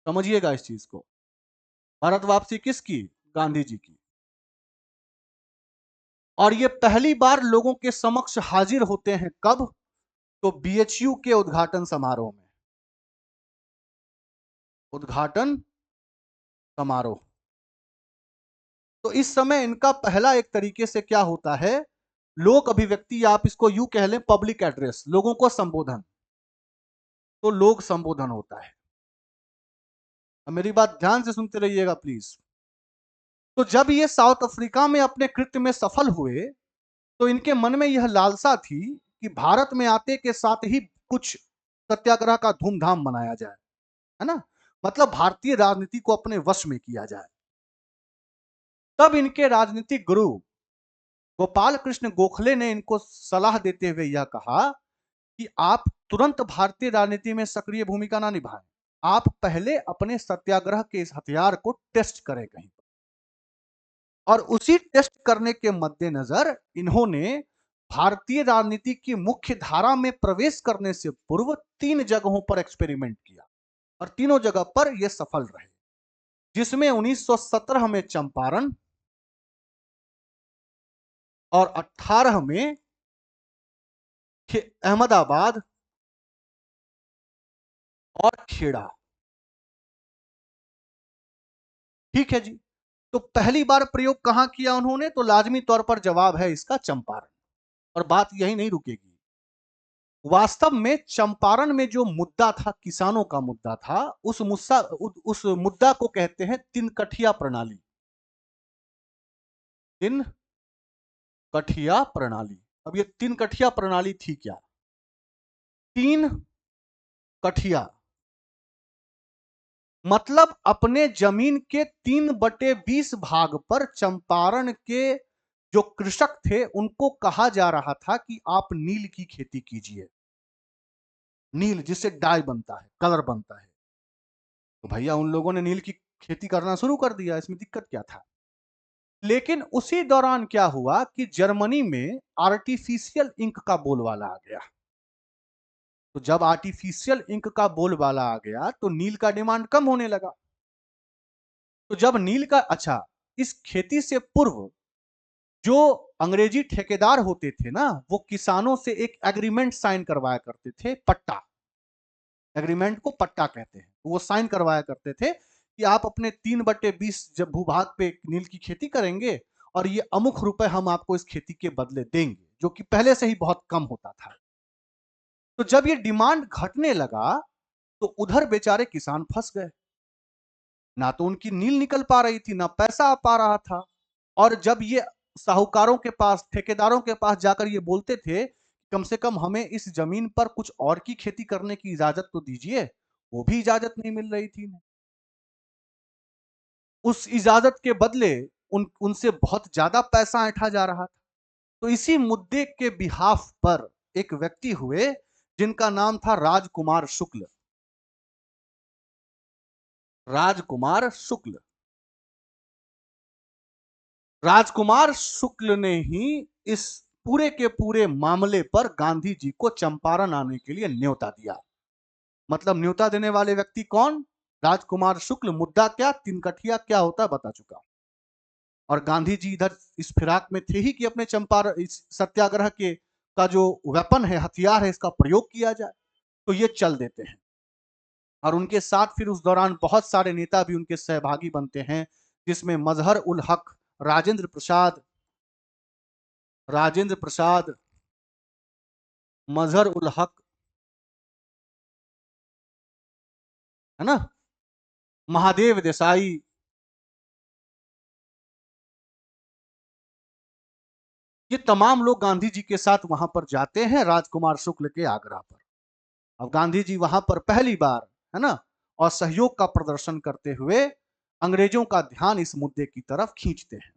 [SPEAKER 1] समझिएगा इस चीज को, भारत वापसी किसकी, गांधी जी की। और ये पहली बार लोगों के समक्ष हाजिर होते हैं कब, तो बीएचयू के उद्घाटन समारोह में, उद्घाटन समारोह। तो इस समय इनका पहला एक तरीके से क्या होता है, लोक अभिव्यक्ति, आप इसको यूं कह लें पब्लिक एड्रेस, लोगों को संबोधन, तो लोक संबोधन होता है। अब मेरी बात ध्यान से सुनते रहिएगा प्लीज। तो जब ये साउथ अफ्रीका में अपने कृत्य में सफल हुए, तो इनके मन में यह लालसा थी कि भारत में आते के साथ ही कुछ सत्याग्रह का धूमधाम मनाया जाए, है ना, मतलब भारतीय राजनीति को अपने वश में किया जाए। तब इनके राजनीतिक गुरु गोपाल कृष्ण गोखले ने इनको सलाह देते हुए यह कहा कि आप तुरंत भारतीय राजनीति में सक्रिय भूमिका ना निभाएं, आप पहले अपने सत्याग्रह के इस हथियार को टेस्ट करें कहीं पर। और उसी टेस्ट करने के मद्देनजर इन्होंने भारतीय राजनीति की मुख्य धारा में प्रवेश करने से पूर्व 3 जगहों पर एक्सपेरिमेंट किया, और तीनों जगह पर यह सफल रहे, जिसमें 1917 में चंपारण, और 18 में अहमदाबाद और खेड़ा। ठीक है जी। तो पहली बार प्रयोग कहां किया उन्होंने, तो लाजमी तौर पर जवाब है इसका चंपारण। और बात यही नहीं रुकेगी, वास्तव में चंपारण में जो मुद्दा था, किसानों का मुद्दा था, उस मुद्दा को कहते हैं तीन कठिया प्रणाली। तीन कठिया प्रणाली। अब ये तीन कठिया प्रणाली थी क्या, तीन कठिया मतलब अपने जमीन के 3/20 भाग पर चंपारण के जो कृषक थे उनको कहा जा रहा था कि आप नील की खेती कीजिए, नील जिससे डाई बनता है, कलर बनता है। तो भैया उन लोगों ने नील की खेती करना शुरू कर दिया, इसमें दिक्कत क्या था। लेकिन उसी दौरान क्या हुआ कि जर्मनी में आर्टिफिशियल इंक का बोलबाला आ गया। तो जब आर्टिफिशियल इंक का बोलबाला आ गया तो नील का डिमांड कम होने लगा। तो जब नील का, अच्छा, इस खेती से पूर्व जो अंग्रेजी ठेकेदार होते थे ना, वो किसानों से एक एग्रीमेंट साइन करवाया करते थे, पट्टा, एग्रीमेंट को पट्टा कहते हैं। वो साइन करवाया करते थे कि आप अपने 3/20 जब भूभाग पे नील की खेती करेंगे और ये अमुक रुपए हम आपको इस खेती के बदले देंगे। जो कि पहले से ही बहुत कम होता था। तो जब ये डिमांड घटने लगा तो उधर बेचारे किसान फंस गए। ना तो उनकी नील निकल पा रही थी, ना पैसा आ पा रहा था। और जब ये साहूकारों के पास, ठेकेदारों के पास जाकर ये बोलते थे, कम से कम हमें इस जमीन पर कुछ और की खेती करने की इजाजत तो दीजिए, वो भी इजाजत नहीं मिल रही थी। उस इजाजत के बदले उनसे बहुत ज्यादा पैसा ऐंठा जा रहा था। तो इसी मुद्दे के बिहाफ पर एक व्यक्ति हुए जिनका नाम था राजकुमार शुक्ल। राजकुमार शुक्ल। राजकुमार शुक्ल ने ही इस पूरे के पूरे मामले पर गांधी जी को चंपारण आने के लिए न्योता दिया। मतलब न्योता देने वाले व्यक्ति कौन? राजकुमार शुक्ल। मुद्दा क्या? तिनकठिया क्या होता है बता चुका। और गांधी जी इधर इस फिराक में थे ही कि अपने चंपारण इस सत्याग्रह के का जो वेपन है, हथियार है, इसका प्रयोग किया जाए। तो ये चल देते हैं। और उनके साथ फिर उस दौरान बहुत सारे नेता भी उनके सहभागी बनते हैं, जिसमें मजहर उल हक, राजेंद्र प्रसाद, राजेंद्र प्रसाद, मजहर उल हक, है ना, महादेव देसाई, ये तमाम लोग गांधी जी के साथ वहां पर जाते हैं राजकुमार शुक्ल के आग्रह पर। अब गांधी जी वहां पर पहली बार, है ना, और सहयोग का प्रदर्शन करते हुए अंग्रेजों का ध्यान इस मुद्दे की तरफ खींचते हैं।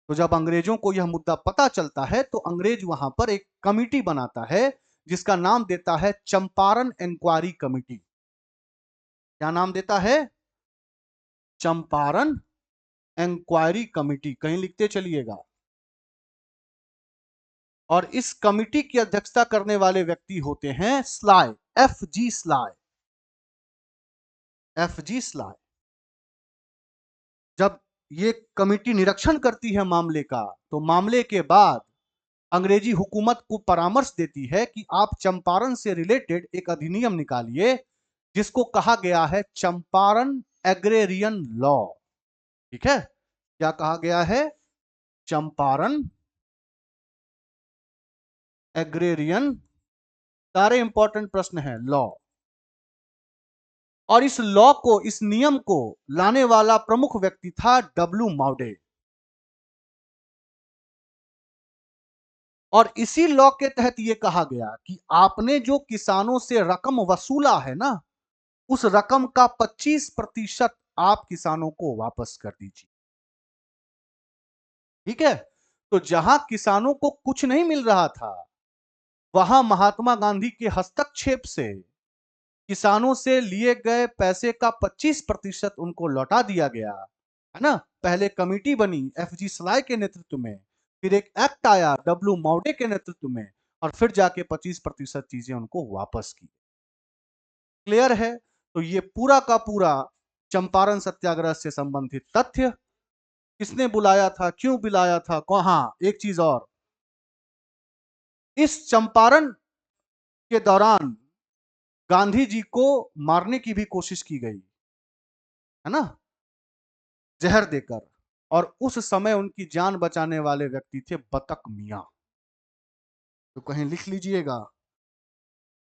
[SPEAKER 1] तो जब अंग्रेजों को यह मुद्दा पता चलता है तो अंग्रेज वहां पर एक कमिटी बनाता है जिसका नाम देता है चंपारण इंक्वायरी कमिटी। क्या नाम देता है? Champaran inquiry committee. कहीं लिखते चलिएगा। और इस कमिटी की अध्यक्षता करने वाले व्यक्ति होते हैं स्लाय, एफ जी स्लाय। एफ जी स्लाय। जब ये कमिटी निरीक्षण करती है मामले का, तो मामले के बाद अंग्रेजी हुकूमत को परामर्श देती है कि आप चंपारण से रिलेटेड एक अधिनियम निकालिए जिसको कहा गया है चंपारण एग्रेरियन लॉ। ठीक है? क्या कहा गया है? चंपारण एग्रेरियन। सारे इंपॉर्टेंट प्रश्न है लॉ। और इस लॉ को, इस नियम को लाने वाला प्रमुख व्यक्ति था डब्ल्यू माउडे। और इसी लॉ के तहत यह कहा गया कि आपने जो किसानों से रकम वसूला है ना, उस रकम का 25% आप किसानों को वापस कर दीजिए। ठीक है? तो जहां किसानों को कुछ नहीं मिल रहा था, वहां महात्मा गांधी के हस्तक्षेप से किसानों से लिए गए पैसे का 25% उनको लौटा दिया गया। है ना? पहले कमेटी बनी एफजी सलाय के नेतृत्व में, फिर एक एक्ट आया डब्ल्यू माउडे के नेतृत्व में, और फिर जाके 25% चीजें उनको वापस की। क्लियर है? तो ये पूरा का पूरा चंपारण सत्याग्रह से संबंधित तथ्य। किसने बुलाया था, क्यों बुलाया था, कहां, एक चीज और, इस चंपारण के दौरान गांधी जी को मारने की भी कोशिश की गई, है ना, जहर देकर। और उस समय उनकी जान बचाने वाले व्यक्ति थे बतक मियां। तो कहीं लिख लीजिएगा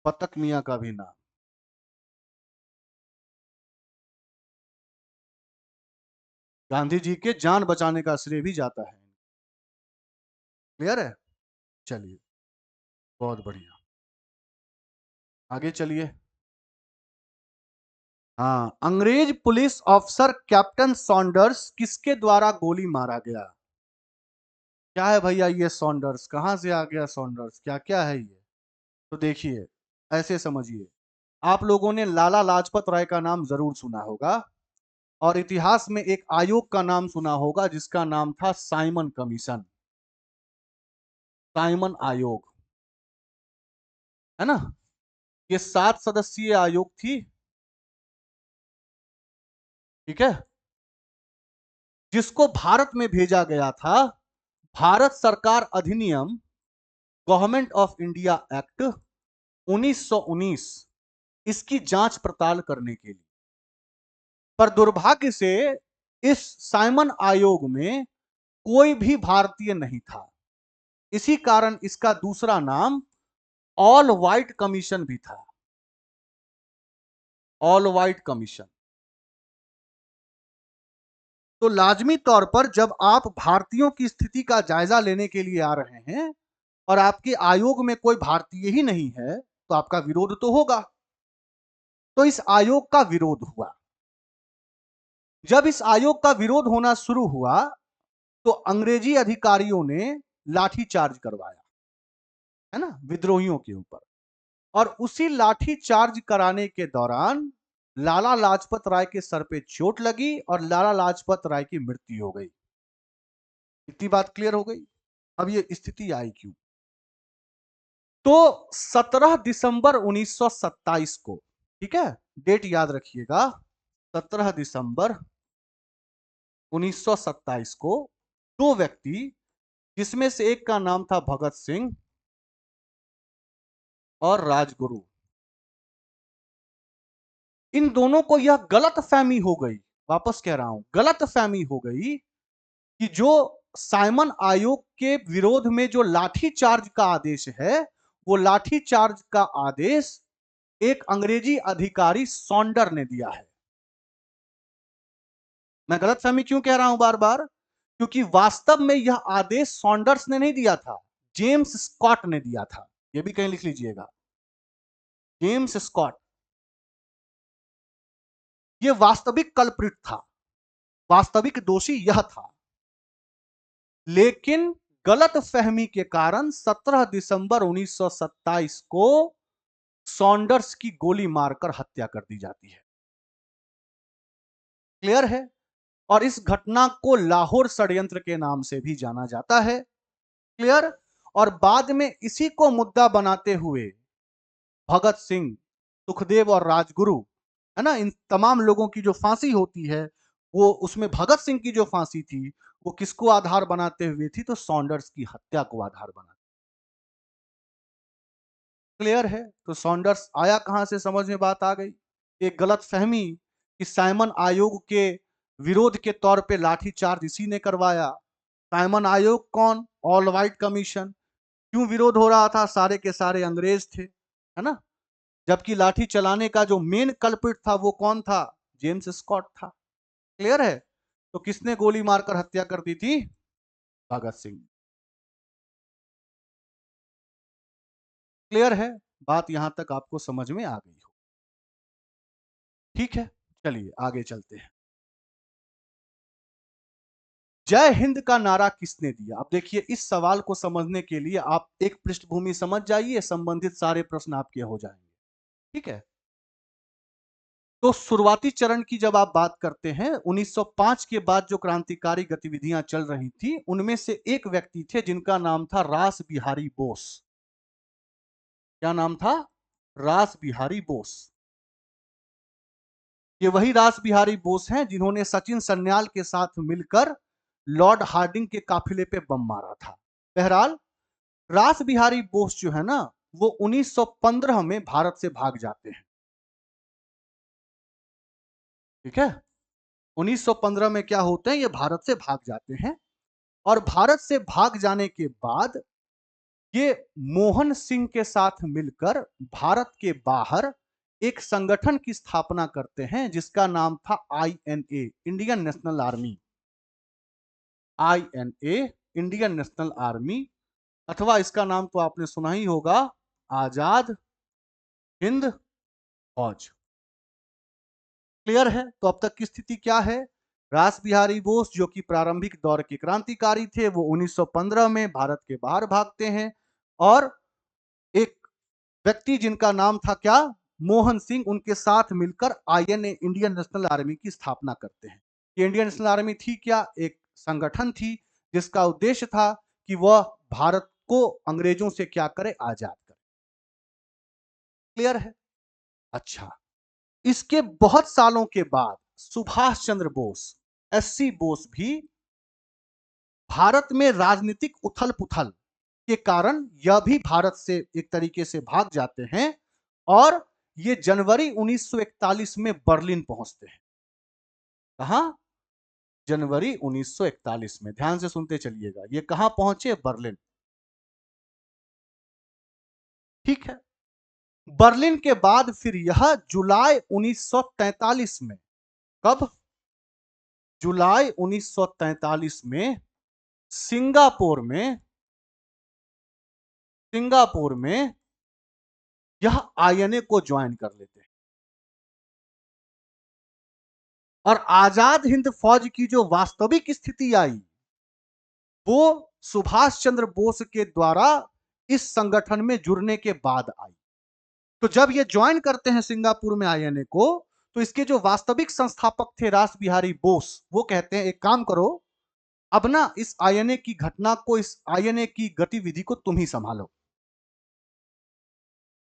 [SPEAKER 1] बतक मियां का भी नाम। गांधी जी के जान बचाने का श्रेय भी जाता है। क्लियर है? चलिए, बहुत बढ़िया, आगे चलिए। हाँ, अंग्रेज पुलिस ऑफिसर कैप्टन सॉन्डर्स किसके द्वारा गोली मारा गया? क्या है भैया ये सॉन्डर्स, कहां से आ गया सॉन्डर्स, क्या क्या है ये? तो देखिए, ऐसे समझिए, आप लोगों ने लाला लाजपत राय का नाम जरूर सुना होगा, और इतिहास में एक आयोग का नाम सुना होगा जिसका नाम था साइमन कमीशन, साइमन आयोग, है ना? ये 7 सदस्यीय आयोग थी। ठीक है? जिसको भारत में भेजा गया था भारत सरकार अधिनियम, गवर्नमेंट ऑफ इंडिया एक्ट 1919, इसकी जांच पड़ताल करने के लिए। पर दुर्भाग्य से इस साइमन आयोग में कोई भी भारतीय नहीं था। इसी कारण इसका दूसरा नाम ऑल व्हाइट कमीशन भी था। All white commission. तो लाजमी तौर पर जब आप भारतीयों की स्थिति का जायजा लेने के लिए आ रहे हैं और आपके आयोग में कोई भारतीय ही नहीं है, तो आपका विरोध तो होगा। तो इस आयोग का विरोध हुआ। जब इस आयोग का विरोध होना शुरू हुआ, तो अंग्रेजी अधिकारियों ने लाठीचार्ज करवाया, है ना, विद्रोहियों के ऊपर। और उसी लाठी चार्ज कराने के दौरान लाला लाजपत राय के सर पे चोट लगी और लाला लाजपत राय की मृत्यु हो गई। इतनी बात क्लियर हो गई। अब ये स्थिति आई क्यों? तो 17 दिसंबर 1927 को, ठीक है, डेट याद रखिएगा, 17 दिसंबर 1927 को दो व्यक्ति, जिसमें से एक का नाम था भगत सिंह और राजगुरु, इन दोनों को यह गलत फहमी हो गई, वापस कह रहा हूं, गलत फहमी हो गई कि जो साइमन आयोग के विरोध में जो लाठी चार्ज का आदेश है, वो लाठी चार्ज का आदेश एक अंग्रेजी अधिकारी सॉन्डर ने दिया है। मैं गलतफहमी क्यों कह रहा हूं बार बार? क्योंकि वास्तव में यह आदेश सॉन्डर्स ने नहीं दिया था, जेम्स स्कॉट ने दिया था। यह भी कहीं लिख लीजिएगा, जेम्स स्कॉट। यह वास्तविक कल्प्रिट था, वास्तविक दोषी यह था। लेकिन गलत फहमी के कारण 17 दिसंबर 1927 को सॉन्डर्स की गोली मारकर हत्या कर दी जाती है। क्लियर है? और इस घटना को लाहौर षड्यंत्र के नाम से भी जाना जाता है। क्लियर? और बाद में इसी को मुद्दा बनाते हुए भगत सिंह, सुखदेव और राजगुरु, है ना, इन तमाम लोगों की जो फांसी होती है, वो उसमें भगत सिंह की जो फांसी थी, वो किसको आधार बनाते हुए थी? तो सॉन्डर्स की हत्या को आधार बना। क्लियर है? तो सॉन्डर्स आया कहां से, समझ में बात आ गई। एक गलत फहमी कि साइमन आयोग के विरोध के तौर पे लाठीचार्ज इसी ने करवाया। साइमन आयोग कौन? All white commission. क्यों विरोध हो रहा था? सारे के सारे अंग्रेज थे, है ना। जबकि लाठी चलाने का जो मेन कल्प्रिट था वो कौन था? जेम्स स्कॉट था। क्लियर है? तो किसने गोली मारकर हत्या कर दी थी? भगत सिंह। क्लियर है? बात यहां तक आपको समझ में आ गई हो? ठीक है, चलिए आगे चलते हैं। जय हिंद का नारा किसने दिया? अब देखिए, इस सवाल को समझने के लिए आप एक पृष्ठभूमि समझ जाइए, संबंधित सारे प्रश्न आपके हो जाएंगे। ठीक है। तो शुरुआती चरण की जब आप बात करते हैं, 1905 के बाद जो क्रांतिकारी गतिविधियां चल रही थी, उनमें से एक व्यक्ति थे जिनका नाम था रास बिहारी बोस। क्या नाम था? रास बिहारी बोस। ये वही रास बिहारी बोस हैं जिन्होंने सचिन सन्याल के साथ मिलकर लॉर्ड हार्डिंग के काफिले पे बम मारा था। बहरहाल, रास बिहारी बोस जो है ना, वो 1915 में भारत से भाग जाते हैं। ठीक है। 1915 में क्या होते हैं? ये भारत से भाग जाते हैं। और भारत से भाग जाने के बाद ये मोहन सिंह के साथ मिलकर भारत के बाहर एक संगठन की स्थापना करते हैं जिसका नाम था INA, Indian national army. INA, Indian national army, अथवा इसका नाम तो आपने सुना ही होगा, आजाद हिंद फौज। क्लियर है? तो अब तक की स्थिति क्या है? रास बिहारी बोस, जो कि प्रारंभिक दौर के क्रांतिकारी थे, वो 1915 में भारत के बाहर भागते हैं। और एक व्यक्ति जिनका नाम था क्या? मोहन सिंह, उनके साथ मिलकर INA, इंडियन नेशनल आर्मी की स्थापना करते हैं। ये इंडियन नेशनल आर्मी थी क्या? एक संगठन थी जिसका उद्देश्य था कि वह भारत को अंग्रेजों से क्या करे? आजाद करे। क्लियर है? अच्छा, इसके बहुत सालों के बाद सुभाष चंद्र बोस, SC बोस भी भारत में राजनीतिक उथल पुथल के कारण यह भी भारत से एक तरीके से भाग जाते हैं। और ये जनवरी 1941 में बर्लिन पहुंचते हैं। कहां? जनवरी 1941 में। ध्यान से सुनते चलिएगा, ये कहां पहुंचे? बर्लिन। ठीक है। बर्लिन के बाद फिर यह जुलाई 1943 में, कब? जुलाई 1943 में सिंगापुर में, सिंगापुर में यह आईएनए को ज्वाइन कर लेते हैं। और आजाद हिंद फौज की जो वास्तविक स्थिति आई वो सुभाष चंद्र बोस के द्वारा इस संगठन में जुड़ने के बाद आई। तो जब ये ज्वाइन करते हैं सिंगापुर में आईएनए को, तो इसके जो वास्तविक संस्थापक थे रास बिहारी बोस, वो कहते हैं एक काम करो, अब ना इस आईएनए की घटना को, इस आईएनए की गतिविधि को तुम ही संभालो।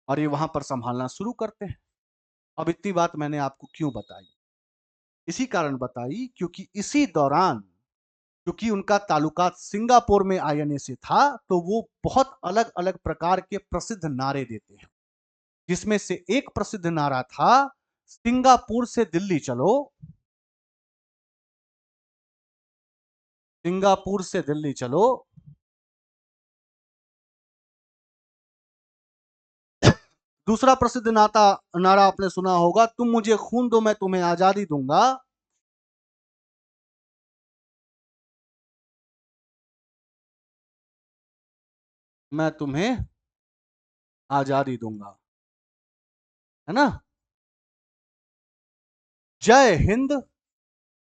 [SPEAKER 1] और ये वहां पर संभालना शुरू करते हैं। अब इतनी बात मैंने आपको क्यों बताई? इसी कारण बताई क्योंकि इसी दौरान, क्योंकि उनका ताल्लुकात सिंगापुर में आईएनए से था, तो वो बहुत अलग अलग प्रकार के प्रसिद्ध नारे देते हैं, जिसमें से एक प्रसिद्ध नारा था, सिंगापुर से दिल्ली चलो, सिंगापुर से दिल्ली चलो। दूसरा प्रसिद्ध नारा आपने सुना होगा, तुम मुझे खून दो मैं तुम्हें आजादी दूंगा। मैं तुम्हें आजादी दूंगा, है ना? जय हिंद,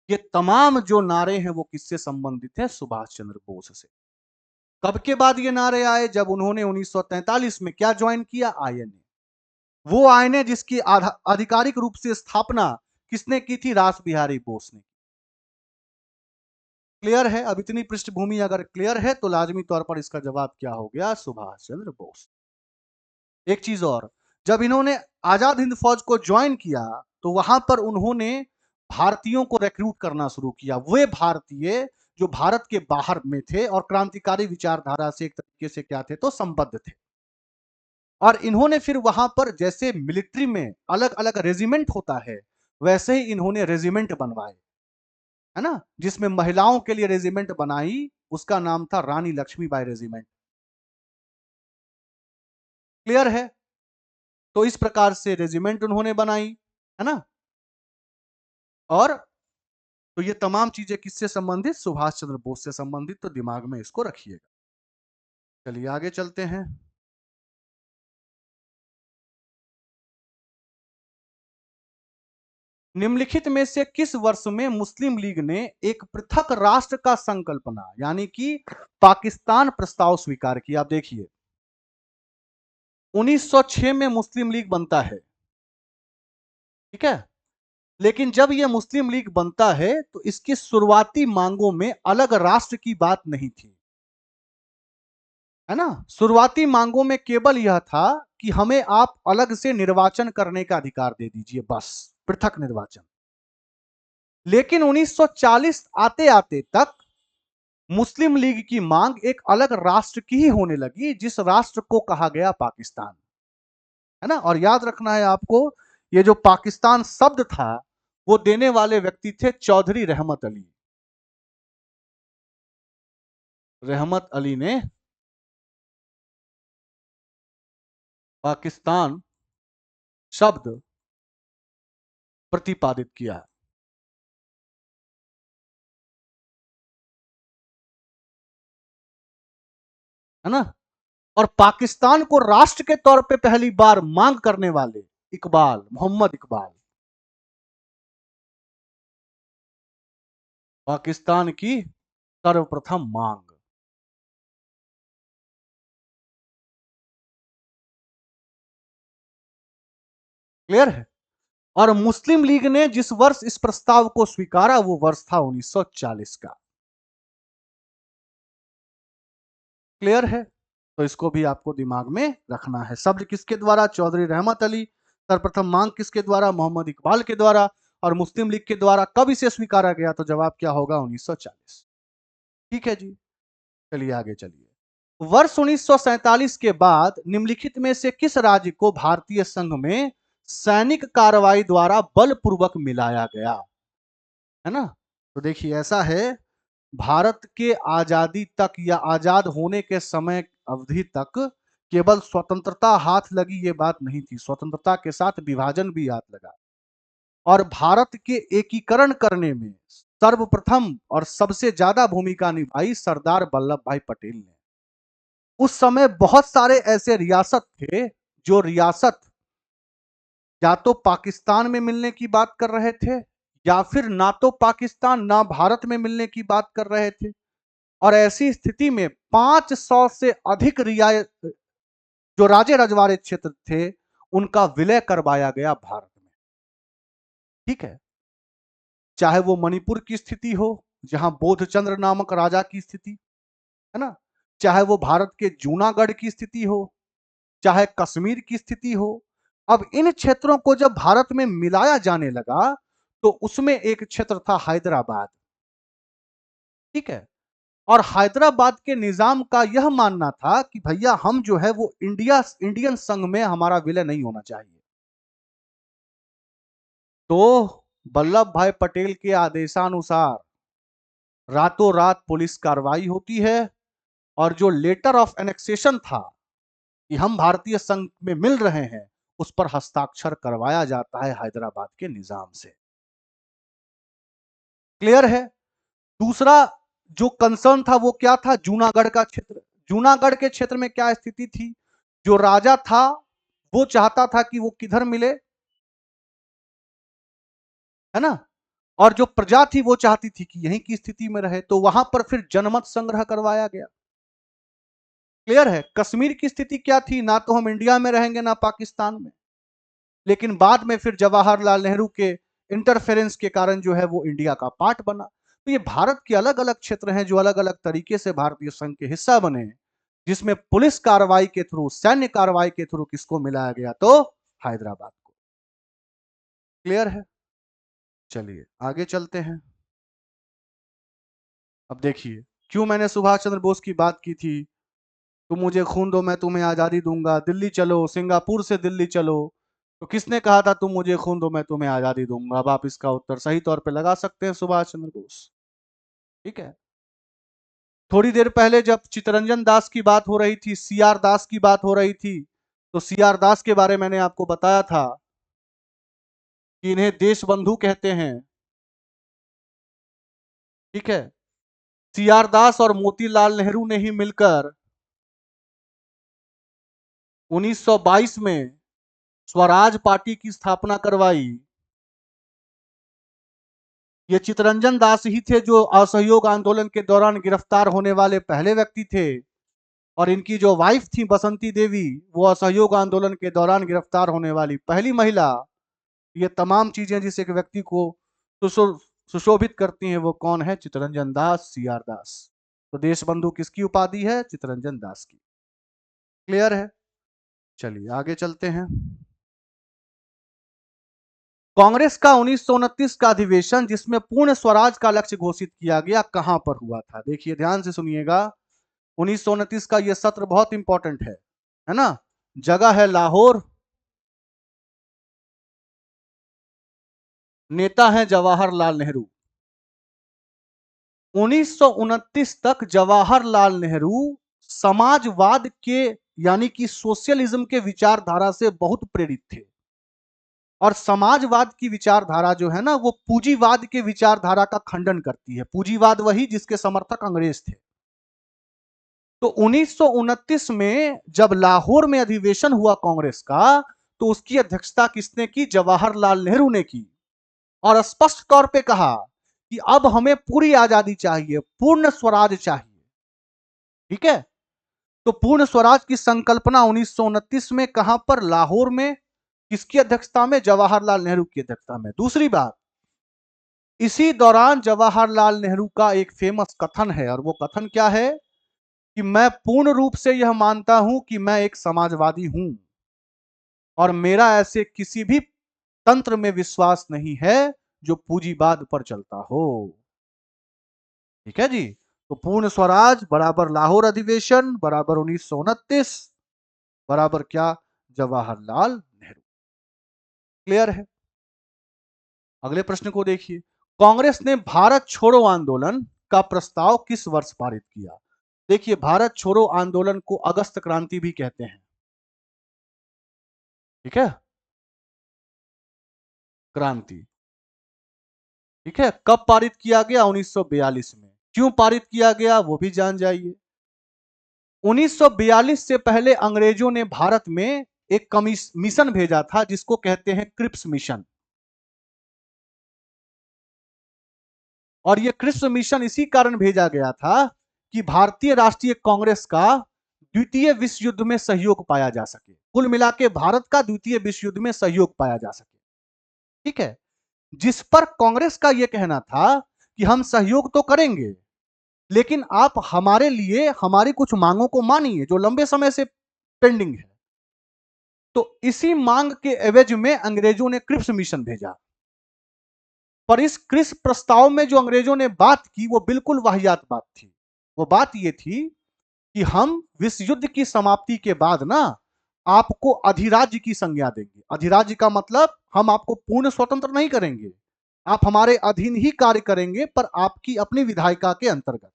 [SPEAKER 1] ये तमाम जो नारे हैं वो किससे संबंधित है? सुभाष चंद्र बोस से। कब के बाद ये नारे आए? जब उन्होंने 1943 में क्या ज्वाइन किया? आईएनए। वो आईएनए जिसकी आधिकारिक रूप से स्थापना किसने की थी? रास बिहारी बोस ने। क्लियर है? अब इतनी पृष्ठभूमि अगर क्लियर है तो लाजमी तौर पर इसका जवाब क्या हो गया? सुभाष चंद्र बोस। एक चीज और, जब इन्होंने आजाद हिंद फौज को ज्वाइन किया तो वहां पर उन्होंने भारतीयों को रिक्रूट करना शुरू किया। वे भारतीय जो भारत के बाहर में थे और क्रांतिकारी विचारधारा से एक तरीके से क्या थे? तो संबद्ध थे। और इन्होंने फिर वहां पर, जैसे मिलिट्री में अलग अलग रेजिमेंट होता है, वैसे ही इन्होंने रेजिमेंट बनवाए, है ना? जिसमें महिलाओं के लिए रेजिमेंट बनाई, उसका नाम था रानी लक्ष्मीबाई रेजिमेंट। क्लियर है? तो इस प्रकार से रेजिमेंट उन्होंने बनाई, है ना? और तो ये तमाम चीजें किससे संबंधित? सुभाष चंद्र बोस से संबंधित। तो दिमाग में इसको रखिएगा। चलिए आगे चलते हैं। निम्नलिखित में से किस वर्ष में मुस्लिम लीग ने एक पृथक राष्ट्र का संकल्पना, यानी कि पाकिस्तान प्रस्ताव स्वीकार किया? आप देखिए, 1906 में मुस्लिम लीग बनता है, ठीक है? लेकिन जब यह मुस्लिम लीग बनता है तो इसकी शुरुआती मांगों में अलग राष्ट्र की बात नहीं थी, है ना? शुरुआती मांगों में केवल यह था कि हमें आप अलग से निर्वाचन करने का अधिकार दे दीजिए, बस, पृथक निर्वाचन। लेकिन 1940 आते आते तक मुस्लिम लीग की मांग एक अलग राष्ट्र की ही होने लगी, जिस राष्ट्र को कहा गया पाकिस्तान, है ना? और याद रखना है आपको, ये जो पाकिस्तान शब्द था वो देने वाले व्यक्ति थे चौधरी रहमत अली। रहमत अली ने पाकिस्तान शब्द प्रतिपादित किया, है ना? और पाकिस्तान को राष्ट्र के तौर पे पहली बार मांग करने वाले इकबाल, मोहम्मद इकबाल, पाकिस्तान की सर्वप्रथम मांग। क्लियर है? और मुस्लिम लीग ने जिस वर्ष इस प्रस्ताव को स्वीकारा वो वर्ष था 1940 का। क्लियर है? तो इसको भी आपको दिमाग में रखना है। शब्द किसके द्वारा? चौधरी रहमत अली। सर्वप्रथम मांग किसके द्वारा? मोहम्मद इकबाल के द्वारा। और मुस्लिम लीग के द्वारा कब इसे स्वीकारा गया? तो जवाब क्या होगा? 1940। ठीक है जी, चलिए आगे चलिए। वर्ष 1947 के बाद निम्नलिखित में से किस राज्य को भारतीय संघ में सैनिक कार्रवाई द्वारा बलपूर्वक मिलाया गया? है ना? तो देखिए ऐसा है, भारत के आजादी तक या आजाद होने के समय अवधि तक केवल स्वतंत्रता हाथ लगी ये बात नहीं थी, स्वतंत्रता के साथ विभाजन भी हाथ लगा। और भारत के एकीकरण करने में सर्वप्रथम और सबसे ज्यादा भूमिका निभाई सरदार वल्लभ भाई पटेल ने। उस समय बहुत सारे ऐसे रियासत थे जो रियासत या तो पाकिस्तान में मिलने की बात कर रहे थे, या फिर ना तो पाकिस्तान ना भारत में मिलने की बात कर रहे थे। और ऐसी स्थिति में 500 से अधिक रियायत जो राजे रजवाड़े क्षेत्र थे उनका विलय करवाया गया भारत में। ठीक है, चाहे वो मणिपुर की स्थिति हो जहां बोधचंद्र नामक राजा की स्थिति है ना, चाहे वो भारत के जूनागढ़ की स्थिति हो, चाहे कश्मीर की स्थिति हो। अब इन क्षेत्रों को जब भारत में मिलाया जाने लगा तो उसमें एक क्षेत्र था हैदराबाद। ठीक है, और हैदराबाद के निजाम का यह मानना था कि भैया हम जो है वो इंडियन संघ में हमारा विलय नहीं होना चाहिए। तो वल्लभ भाई पटेल के आदेशानुसार रातों रात पुलिस कार्रवाई होती है, और जो लेटर ऑफ एनेक्सेशन था कि हम भारतीय संघ में मिल रहे हैं, उस पर हस्ताक्षर करवाया जाता है हैदराबाद के निजाम से। क्लियर है। दूसरा जो कंसर्न था वो क्या था, जूनागढ़ का क्षेत्र। जूनागढ़ के क्षेत्र में क्या स्थिति थी, जो राजा था वो चाहता था कि वो किधर मिले, है ना, और जो प्रजा थी वो चाहती थी कि यहीं की स्थिति में रहे, तो वहां पर फिर जनमत संग्रह करवाया गया। क्लियर है। कश्मीर की स्थिति क्या थी, ना तो हम इंडिया में रहेंगे ना पाकिस्तान में, लेकिन बाद में फिर जवाहरलाल नेहरू के इंटरफेरेंस के कारण जो है वो इंडिया का पार्ट बना। तो ये भारत के अलग अलग क्षेत्र हैं जो अलग अलग तरीके से भारतीय संघ के हिस्सा बने हैं, जिसमें पुलिस कार्रवाई के थ्रू, सैन्य कार्रवाई के थ्रू किसको मिलाया गया, तो हैदराबाद को। क्लियर है। चलिए आगे चलते हैं। अब देखिए, क्यों मैंने सुभाष चंद्र बोस की बात की थी, तुम मुझे खून दो मैं तुम्हें आजादी दूंगा, दिल्ली चलो, सिंगापुर से दिल्ली चलो। तो किसने कहा था तुम मुझे खून दो मैं तुम्हें आजादी दूंगा? अब आप इसका उत्तर सही तौर पे लगा सकते हैं, सुभाष चंद्र बोस। ठीक है। थोड़ी देर पहले जब चित्तरंजन दास की बात हो रही थी, सीआर दास की बात हो रही थी, तो सीआर दास के बारे में मैंने आपको बताया था कि इन्हें देश बंधु कहते हैं। ठीक है। सीआर दास और मोतीलाल नेहरू ने ही मिलकर 1922 में स्वराज पार्टी की स्थापना करवाई। ये चित्तरंजन दास ही थे जो असहयोग आंदोलन के दौरान गिरफ्तार होने वाले पहले व्यक्ति थे, और इनकी जो वाइफ थी बसंती देवी, वो असहयोग आंदोलन के दौरान गिरफ्तार होने वाली पहली महिला। ये तमाम चीजें जिस एक व्यक्ति को सुशोभित करती हैं वो कौन है, चित्तरंजन दास, सीआर दास। तो देश बंधु किसकी उपाधि है, चित्तरंजन दास की। क्लियर है। चलिए आगे चलते हैं। कांग्रेस का 1929 का अधिवेशन जिसमें पूर्ण स्वराज का लक्ष्य घोषित किया गया, कहां पर हुआ था? देखिए ध्यान से सुनिएगा। 1929 का यह सत्र बहुत इंपॉर्टेंट है ना। जगह है लाहौर, नेता है जवाहरलाल नेहरू। 1929 तक जवाहरलाल नेहरू समाजवाद के यानी कि सोशलिज्म के विचारधारा से बहुत प्रेरित थे। और समाजवाद की विचारधारा जो है ना, वो पूंजीवाद के विचारधारा का खंडन करती है। पूंजीवाद वही जिसके समर्थक अंग्रेज थे। तो 1929 में जब लाहौर में अधिवेशन हुआ कांग्रेस का, तो उसकी अध्यक्षता किसने की, जवाहरलाल नेहरू ने की। और स्पष्ट तौर पे कहा कि अब हमें पूरी आजादी चाहिए, पूर्ण स्वराज चाहिए। ठीक है। तो पूर्ण स्वराज की संकल्पना 1929 में कहां पर, लाहौर में। किसकी अध्यक्षता में, जवाहरलाल नेहरू की अध्यक्षता में। दूसरी बात, इसी दौरान जवाहरलाल नेहरू का एक फेमस कथन है, और वो कथन क्या है कि मैं पूर्ण रूप से यह मानता हूं कि मैं एक समाजवादी हूं, और मेरा ऐसे किसी भी तंत्र में विश्वास नहीं है जो पूंजीवाद पर चलता हो। ठीक है जी। तो पूर्ण स्वराज बराबर लाहौर अधिवेशन बराबर 1929 बराबर क्या, जवाहरलाल नेहरू। क्लियर है। अगले प्रश्न को देखिए। कांग्रेस ने भारत छोड़ो आंदोलन का प्रस्ताव किस वर्ष पारित किया? देखिए, भारत छोड़ो आंदोलन को अगस्त क्रांति भी कहते हैं। ठीक है, क्रांति। ठीक है, कब पारित किया गया? 1942 में। क्यों पारित किया गया वो भी जान जाइए। 1942 से पहले अंग्रेजों ने भारत में एक मिशन भेजा था जिसको कहते हैं क्रिप्स मिशन। और यह क्रिप्स मिशन इसी कारण भेजा गया था कि भारतीय राष्ट्रीय कांग्रेस का द्वितीय विश्व युद्ध में सहयोग पाया जा सके। कुल मिला के भारत का द्वितीय विश्व युद्ध में सहयोग पाया जा सके। ठीक है, जिस पर कांग्रेस का यह कहना था कि हम सहयोग तो करेंगे, लेकिन आप हमारे लिए हमारी कुछ मांगों को मानिए जो लंबे समय से पेंडिंग है। तो इसी मांग के एवज में अंग्रेजों ने क्रिप्स मिशन भेजा। पर इस क्रिप्स प्रस्ताव में जो अंग्रेजों ने बात की वो बिल्कुल वाहियात बात थी। वो बात ये थी कि हम विश्व युद्ध की समाप्ति के बाद ना आपको अधिराज्य की संज्ञा देंगे। अधिराज्य का मतलब हम आपको पूर्ण स्वतंत्र नहीं करेंगे, आप हमारे अधीन ही कार्य करेंगे, पर आपकी अपनी विधायिका के अंतर्गत।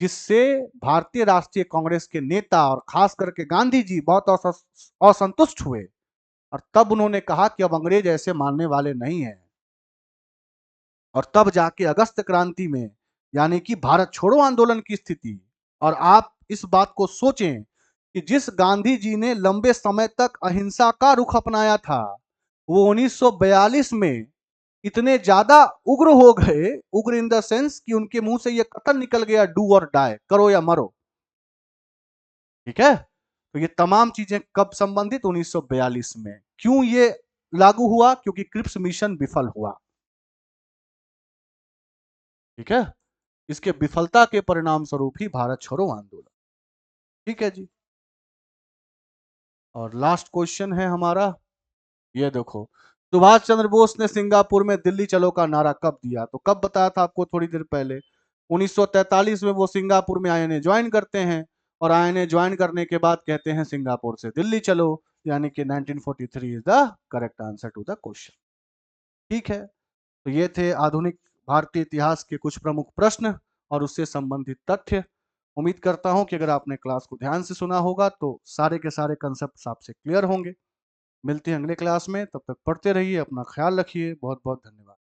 [SPEAKER 1] जिससे भारतीय राष्ट्रीय कांग्रेस के नेता और खास करके गांधी जी बहुत असंतुष्ट हुए और तब उन्होंने कहा कि अब अंग्रेज ऐसे मानने वाले नहीं हैं। और तब जाके अगस्त क्रांति में यानी कि भारत छोड़ो आंदोलन की स्थिति। और आप इस बात को सोचें कि जिस गांधी जी ने लंबे समय तक अहिंसा का रुख अपनाया था, वो 1942 में इतने ज्यादा उग्र हो गए, उग्र इन द सेंस कि उनके मुंह से ये कथन निकल गया, डू और डाई, करो या मरो। ठीक है, तो ये तमाम चीजें कब संबंधित? 1942 में। क्यों ये लागू हुआ? क्योंकि क्रिप्स मिशन विफल हुआ। ठीक है, इसके विफलता के परिणाम स्वरूप ही भारत छोड़ो आंदोलन। ठीक है जी, और लास्ट क्वेश्चन है हमारा, ये देखो, सुभाष चंद्र बोस ने सिंगापुर में दिल्ली चलो का नारा कब दिया? तो कब बताया था आपको? थोड़ी देर पहले। 1943 में वो सिंगापुर में आईएनए ज्वाइन करते हैं और आईएनए ज्वाइन करने के बाद कहते हैं सिंगापुर से दिल्ली चलो, यानी कि 1943 is the correct answer to the question. ठीक है, तो ये थे आधुनिक भारतीय इतिहास के कुछ प्रमुख प्रश्न और उससे संबंधित तथ्य। उम्मीद करता हूं कि अगर आपने क्लास को ध्यान से सुना होगा तो सारे के सारे कंसेप्ट आपसे क्लियर होंगे। मिलते हैं अगले क्लास में, तब तक पढ़ते रहिए, अपना ख्याल रखिए। बहुत बहुत धन्यवाद।